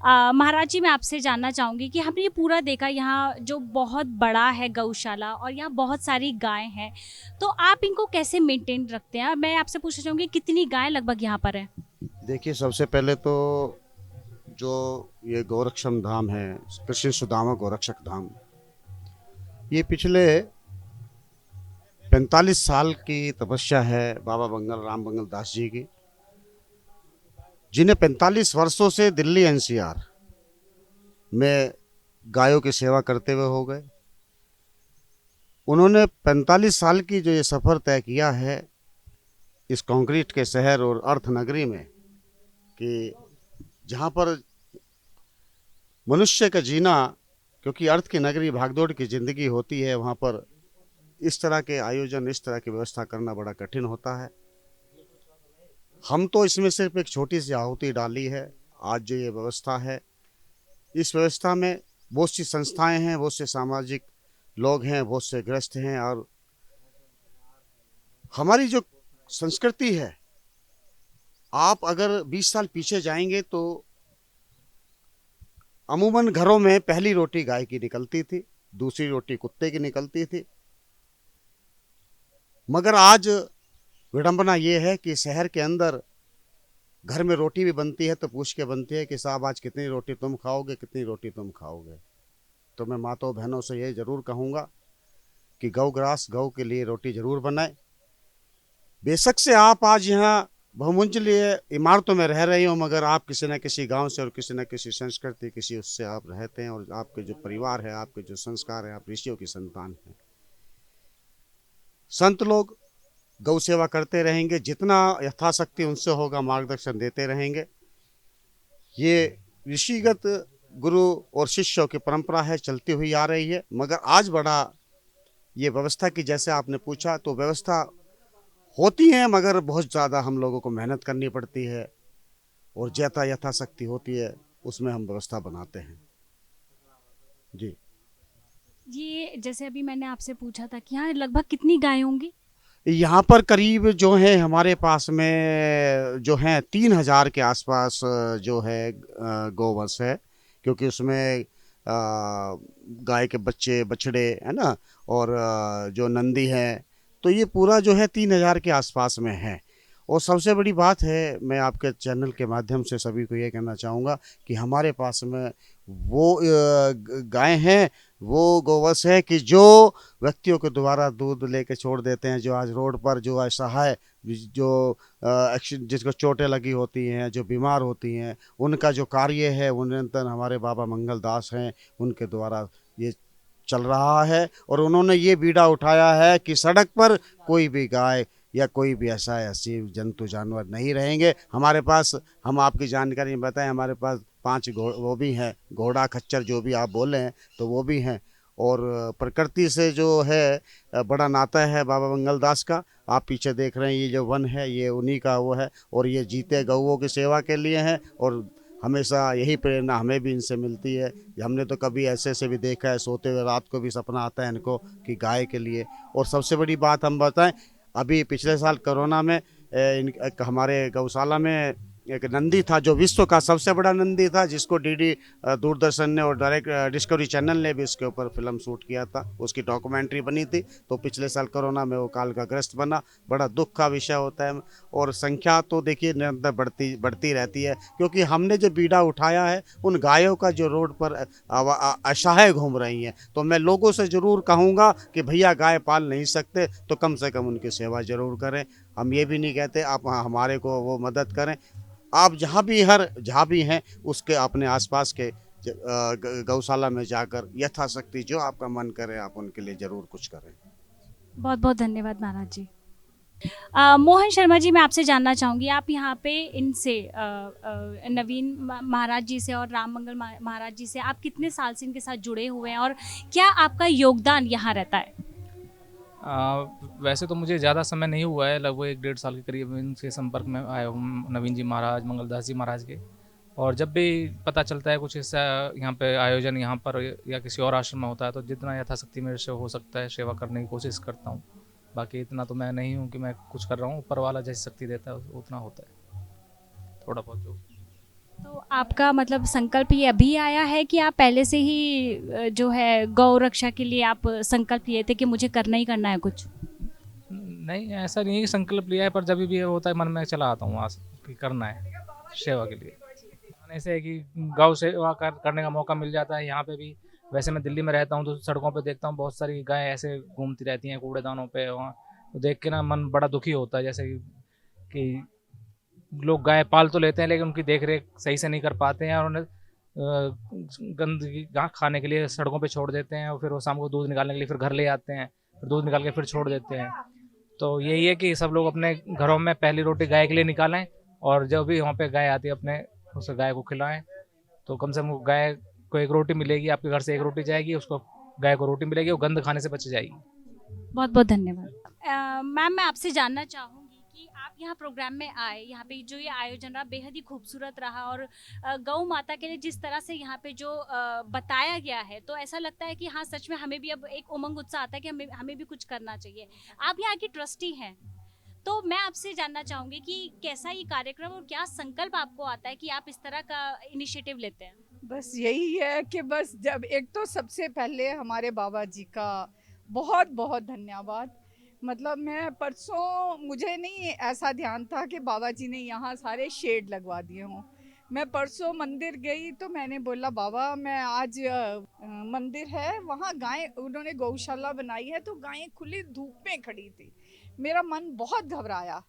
महाराज जी, मैं आपसे जानना चाहूँगी कि हमने ये पूरा देखा, यहाँ जो बहुत बड़ा है गौशाला, और यहाँ बहुत सारी गायें हैं, तो आप इनको कैसे मेंटेन रखते हैं? मैं आपसे पूछना चाहूँगी कितनी गायें लगभग यहाँ पर हैं? देखिए, सबसे पहले तो जो ये गौरक्षम धाम है, कृष्ण सुदामा गौरक्षक धाम, ये पिछले 45 साल की तपस्या है बाबा बंगल राम बंगल दास जी की, जिन्हें 45 वर्षों से दिल्ली एनसीआर में गायों की सेवा करते हुए हो गए। उन्होंने 45 साल की जो ये सफ़र तय किया है इस कंक्रीट के शहर और अर्थ नगरी में, कि जहाँ पर मनुष्य का जीना, क्योंकि अर्थ की नगरी भागदौड़ की ज़िंदगी होती है, वहाँ पर इस तरह के आयोजन, इस तरह की व्यवस्था करना बड़ा कठिन होता है। हम तो इसमें सिर्फ एक छोटी सी आहुति डाली है। आज जो ये व्यवस्था है, इस व्यवस्था में बहुत सी संस्थाएं हैं, बहुत से सामाजिक लोग हैं, बहुत से ग्रस्त हैं, और हमारी जो संस्कृति है, आप अगर 20 साल पीछे जाएंगे तो अमूमन घरों में पहली रोटी गाय की निकलती थी, दूसरी रोटी कुत्ते की निकलती थी। मगर आज विडंबना ये है कि शहर के अंदर घर में रोटी भी बनती है तो पूछ के बनती है कि साहब आज कितनी रोटी तुम खाओगे, कितनी रोटी तुम खाओगे। तो मैं माताओं बहनों से ये जरूर कहूँगा कि गौ ग्रास गौ के लिए रोटी जरूर बनाए। बेशक से आप आज यहाँ बहुमंजिलीय इमारतों में रह रहे हो, मगर आप किसी न किसी गांव से और किसी न किसी संस्कृति, किसी उससे आप रहते हैं, और आपके जो परिवार है, आपके जो संस्कार है, आप ऋषियों की संतान हैं। संत लोग गौ सेवा करते रहेंगे, जितना यथाशक्ति उनसे होगा मार्गदर्शन देते रहेंगे। ये ऋषिगत गुरु और शिष्यों की परंपरा है, चलती हुई आ रही है। मगर आज बड़ा ये व्यवस्था की, जैसे आपने पूछा, तो व्यवस्था होती है मगर बहुत ज़्यादा हम लोगों को मेहनत करनी पड़ती है, और जैसा यथाशक्ति होती है उसमें हम व्यवस्था बनाते हैं। जी, ये जैसे अभी मैंने आपसे पूछा था कि यहाँ लगभग कितनी गाय होंगी? यहाँ पर करीब जो है हमारे पास में जो है 3000 के आसपास जो है गौवंश है, क्योंकि उसमें गाय के बच्चे बछड़े है ना, और जो नंदी है, तो ये पूरा जो है 3000 के आसपास में है। और सबसे बड़ी बात है, मैं आपके चैनल के माध्यम से सभी को ये कहना चाहूँगा कि हमारे पास में वो गाय हैं, वो गौवंश है कि जो व्यक्तियों के द्वारा दूध लेके छोड़ देते हैं, जो आज रोड पर जो असहाय, जो जिसको चोटें लगी होती हैं, जो बीमार होती हैं, उनका जो कार्य है वो निरंतर हमारे बाबा मंगलदास हैं, उनके द्वारा ये चल रहा है। और उन्होंने ये बीड़ा उठाया है कि सड़क पर कोई भी गाय या कोई भी ऐसा ऐसी जंतु जानवर नहीं रहेंगे। हमारे पास, हम आपकी जानकारी में बताएं, हमारे पास 5 वो भी हैं, घोड़ा खच्चर जो भी आप बोले हैं तो वो भी हैं। और प्रकृति से जो है बड़ा नाता है बाबा मंगलदास का। आप पीछे देख रहे हैं, ये जो वन है ये उन्हीं का वो है, और ये जीते गौओं की सेवा के लिए हैं, और हमेशा यही प्रेरणा हमें भी इनसे मिलती है। हमने तो कभी ऐसे से भी देखा है, सोते हुए रात को भी सपना आता है इनको कि गाय के लिए। और सबसे बड़ी बात हम बताएं, अभी पिछले साल कोरोना में हमारे गौशाला में एक नंदी था जो विश्व का सबसे बड़ा नंदी था, जिसको डीडी दूरदर्शन ने और डायरेक्ट डिस्कवरी चैनल ने भी इसके ऊपर फिल्म शूट किया था, उसकी डॉक्यूमेंट्री बनी थी। तो पिछले साल कोरोना में वो काल का ग्रस्त बना। बड़ा दुख का विषय होता है, और संख्या तो देखिए निरंतर बढ़ती रहती है, क्योंकि हमने जो बीड़ा उठाया है उन गायों का जो रोड पर असहाय घूम रही हैं। तो मैं लोगों से ज़रूर कहूँगा कि भैया गाय पाल नहीं सकते तो कम से कम उनकी सेवा ज़रूर करें। हम ये भी नहीं कहते आप हमारे को वो मदद करें। आप जहाँ भी हैं उसके अपने आसपास के गौशाला में जाकर यथाशक्ति जो आपका मन करे आप उनके लिए जरूर कुछ करें। बहुत बहुत धन्यवाद महाराज जी। मोहन शर्मा जी, मैं आपसे जानना चाहूँगी, आप यहाँ पे इनसे नवीन महाराज जी से और राम मंगल महाराज जी से आप कितने साल से इनके साथ जुड़े हुए हैं, और क्या आपका योगदान यहाँ रहता है? वैसे तो मुझे ज़्यादा समय नहीं हुआ है, लगभग 1-1.5 साल के करीब इनके संपर्क में आया हूँ, नवीन जी महाराज, मंगलदास जी महाराज के। और जब भी पता चलता है कुछ ऐसा यहाँ पे आयोजन यहाँ पर या किसी और आश्रम में होता है, तो जितना यथाशक्ति मेरे से हो सकता है सेवा करने की कोशिश करता हूँ। बाकी इतना तो मैं नहीं हूँ कि मैं कुछ कर रहा हूँ, ऊपर वाला जैसी शक्ति देता है उतना होता है, थोड़ा बहुत जो। तो आपका मतलब संकल्प ये अभी आया है कि आप पहले से ही जो है गौ रक्षा के लिए आप संकल्प लिए थे कि मुझे करना ही करना है कुछ? नहीं, ऐसा नहीं है कि संकल्प लिया है, पर जब भी होता है मन में चला आता हूँ कि करना है सेवा के लिए। ऐसे है कि गौ सेवा करने का मौका मिल जाता है यहाँ पे भी। वैसे मैं दिल्ली में रहता हूँ तो सड़कों पे देखता हूँ बहुत सारी गाय ऐसे घूमती रहती हैं कूड़ेदानों पे, वहाँ तो देख के ना मन बड़ा दुखी होता है। जैसे कि लोग गाय पाल तो लेते हैं लेकिन उनकी देख रेख सही से नहीं कर पाते हैं, और उन्हें गंदगी खाने के लिए सड़कों पे छोड़ देते हैं, और फिर वो शाम को दूध निकालने के लिए फिर घर ले आते हैं, फिर दूध निकाल के फिर छोड़ देते हैं। तो यही है कि सब लोग अपने घरों में पहली रोटी गाय के लिए निकालें, और जब भी वहाँ पे गाय आती है अपने उस गाय को खिलाएं, तो कम से कम गाय को 1 रोटी मिलेगी। आपके घर से 1 रोटी जाएगी, उसको गाय को रोटी मिलेगी, वो गंद खाने से बच जाएगी। बहुत बहुत धन्यवाद। मैम, मैं आपसे जानना चाहूँगी कि आप यहाँ प्रोग्राम में आए, यहाँ पे जो ये आयोजन रहा बेहद ही खूबसूरत रहा और गौ माता के लिए जिस तरह से यहाँ पे जो बताया गया है, तो ऐसा लगता है कि हाँ सच में हमें भी अब एक उमंग उत्साह आता है कि हमें भी कुछ करना चाहिए। आप यहाँ की ट्रस्टी हैं, तो मैं आपसे जानना चाहूंगी कि कैसा ये कार्यक्रम और क्या संकल्प आपको आता है कि आप इस तरह का इनिशिएटिव लेते हैं? बस यही है कि बस जब एक तो सबसे पहले हमारे बाबा जी का बहुत बहुत धन्यवाद। मतलब मैं परसों, मुझे नहीं ऐसा ध्यान था कि बाबा जी ने यहाँ सारे शेड लगवा दिए हों। मैं परसों मंदिर गई तो मैंने बोला बाबा मैं आज मंदिर है वहाँ गाय, उन्होंने गौशाला बनाई है तो गायें खुली धूप में खड़ी थी। मेरा मन बहुत घबराया।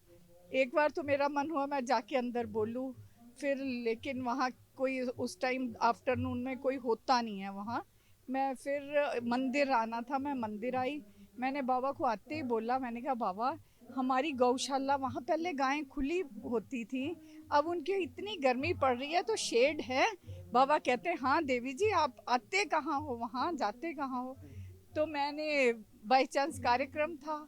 एक बार तो मेरा मन हुआ मैं जाके अंदर बोलूँ, फिर लेकिन वहाँ कोई उस टाइम आफ्टरनून में कोई होता नहीं है वहाँ। मैं फिर मंदिर आना था, मैं मंदिर आई, मैंने बाबा को आते ही बोला, मैंने कहा बाबा हमारी गौशाला वहाँ पहले गायें खुली होती थी, अब उनकी इतनी गर्मी पड़ रही है तो शेड है। बाबा कहते हाँ देवी जी आप आते कहाँ हो वहाँ, जाते कहाँ हो? तो मैंने बाई चांस कार्यक्रम था,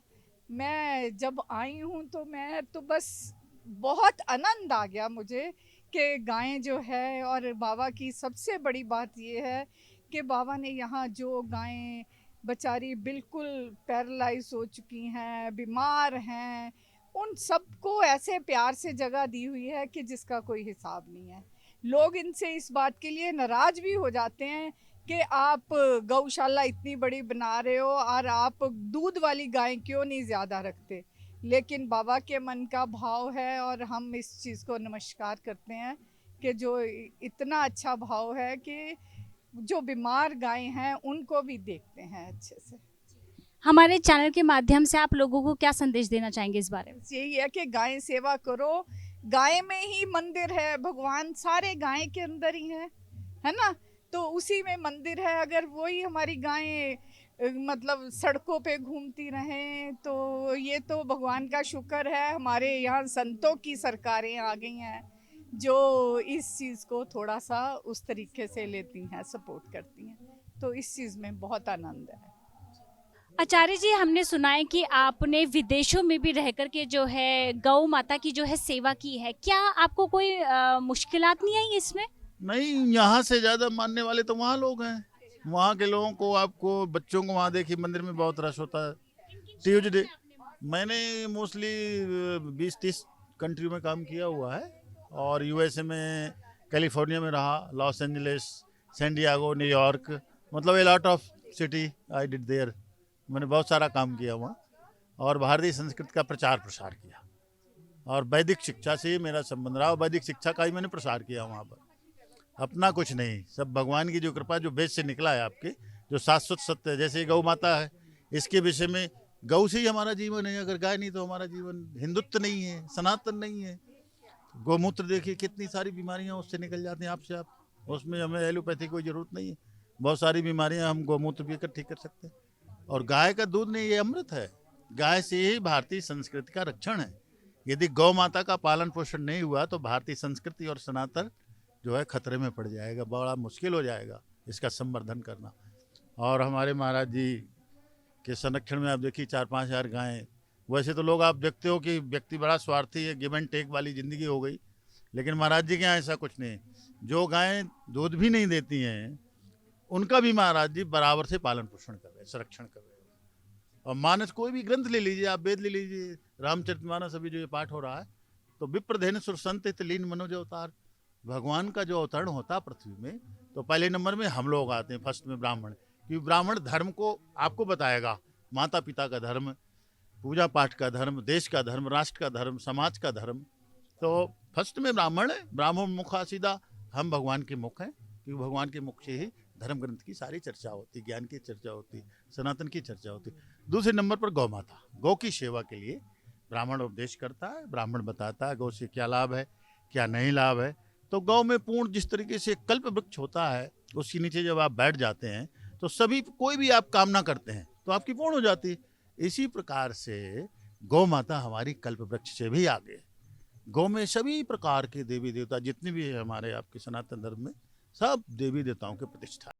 मैं जब आई हूँ तो मैं तो बस बहुत आनंद आ गया मुझे कि गायें जो है, और बाबा की सबसे बड़ी बात ये है कि बाबा ने यहाँ जो गायें बेचारी बिल्कुल पैरालाइज हो चुकी हैं, बीमार हैं, उन सबको ऐसे प्यार से जगह दी हुई है कि जिसका कोई हिसाब नहीं है। लोग इनसे इस बात के लिए नाराज भी हो जाते हैं कि आप गौशाला इतनी बड़ी बना रहे हो और आप दूध वाली गाय क्यों नहीं ज़्यादा रखते, लेकिन बाबा के मन का भाव है और हम इस चीज़ को नमस्कार करते हैं कि जो इतना अच्छा भाव है कि जो बीमार गाय हैं उनको भी देखते हैं अच्छे से। हमारे चैनल के माध्यम से आप लोगों को क्या संदेश देना चाहेंगे इस बारे में? यही है कि गाय सेवा करो, गाय में ही मंदिर है, भगवान सारे गाय के अंदर ही है ना, तो उसी में मंदिर है। अगर वही हमारी गायें मतलब सड़कों पे घूमती रहें तो ये तो भगवान का शुक्र है हमारे यहाँ संतों की सरकारें आ गई हैं जो इस चीज़ को थोड़ा सा उस तरीके से लेती हैं, सपोर्ट करती हैं, तो इस चीज़ में बहुत आनंद है। आचार्य जी, हमने सुना है कि आपने विदेशों में भी रहकर के जो है गौ माता की जो है सेवा की है, क्या आपको कोई मुश्किलात नहीं आई इसमें? नहीं, यहाँ से ज़्यादा मानने वाले तो वहाँ लोग हैं। वहाँ के लोगों को, आपको बच्चों को वहाँ देखिए मंदिर में बहुत रश होता है। ट्यूजडे मैंने मोस्टली 20-30 कंट्री में काम किया हुआ है और यूएसए में, कैलिफोर्निया में रहा, Los Angeles, San Diego, New York, मतलब a lot of city I did there. मैंने बहुत सारा काम किया वहाँ और भारतीय संस्कृति का प्रचार प्रसार किया और वैदिक शिक्षा से मेरा संबंध रहा और वैदिक शिक्षा का ही मैंने प्रसार किया वहाँ पर। अपना कुछ नहीं, सब भगवान की जो कृपा, जो वेद से निकला है आपके, जो शाश्वत सत्य है। जैसे गौ माता है, इसके विषय में गौ से ही हमारा जीवन है, अगर गाय नहीं तो हमारा जीवन हिंदुत्व नहीं है, सनातन नहीं है। गौमूत्र देखिए कितनी सारी बीमारियां उससे निकल जाती हैं आपसे आप, उसमें हमें एलोपैथी कोई ज़रूरत नहीं है, बहुत सारी बीमारियां हम गौमूत्र पीकर ठीक कर सकते हैं। और गाय का दूध नहीं, ये अमृत है, गाय से ही भारतीय संस्कृति का रक्षण है। यदि गौ माता का पालन पोषण नहीं हुआ तो भारतीय संस्कृति और सनातन जो है खतरे में पड़ जाएगा, बड़ा मुश्किल हो जाएगा इसका संवर्धन करना। और हमारे महाराज जी के संरक्षण में आप देखिए 4-5 हज़ार गायें। वैसे तो लोग आप देखते हो कि व्यक्ति बड़ा स्वार्थी है, गिव एंड टेक वाली ज़िंदगी हो गई, लेकिन महाराज जी के यहाँ ऐसा कुछ नहीं। जो गायें दूध भी नहीं देती हैं उनका भी महाराज जी बराबर से पालन पोषण कर रहे हैं, संरक्षण कर रहे हैं। और मानस कोई भी ग्रंथ ले लीजिए, आप वेद ले लीजिए, रामचरितमानस अभी जो ये पाठ हो रहा है, तो विप्रधेन सुर संत लीन मनोज अवतार, भगवान का जो अवतरण होता है पृथ्वी में, तो पहले नंबर में हम लोग आते हैं, फर्स्ट में ब्राह्मण, क्योंकि ब्राह्मण धर्म को आपको बताएगा, माता पिता का धर्म, पूजा पाठ का धर्म, देश का धर्म, राष्ट्र का धर्म, समाज का धर्म। तो फर्स्ट में ब्राह्मण है, ब्राह्मण मुखा सीधा, हम भगवान के मुख हैं, क्योंकि भगवान के मुख से ही धर्म ग्रंथ की सारी चर्चा होती, ज्ञान की चर्चा होती, सनातन की चर्चा होती। दूसरे नंबर पर गौ माता, गौ की सेवा के लिए ब्राह्मण उपदेश करता है, ब्राह्मण बताता है गौ से क्या लाभ है, क्या नहीं लाभ है। तो गौ में पूर्ण जिस तरीके से कल्प वृक्ष होता है, उसके नीचे जब आप बैठ जाते हैं तो सभी, कोई भी आप कामना करते हैं तो आपकी पूर्ण हो जाती है। इसी प्रकार से गौ माता हमारी कल्प वृक्ष से भी आगे। गौ में सभी प्रकार के देवी देवता जितने भी है हमारे आपके सनातन धर्म में, सब देवी देवताओं की प्रतिष्ठा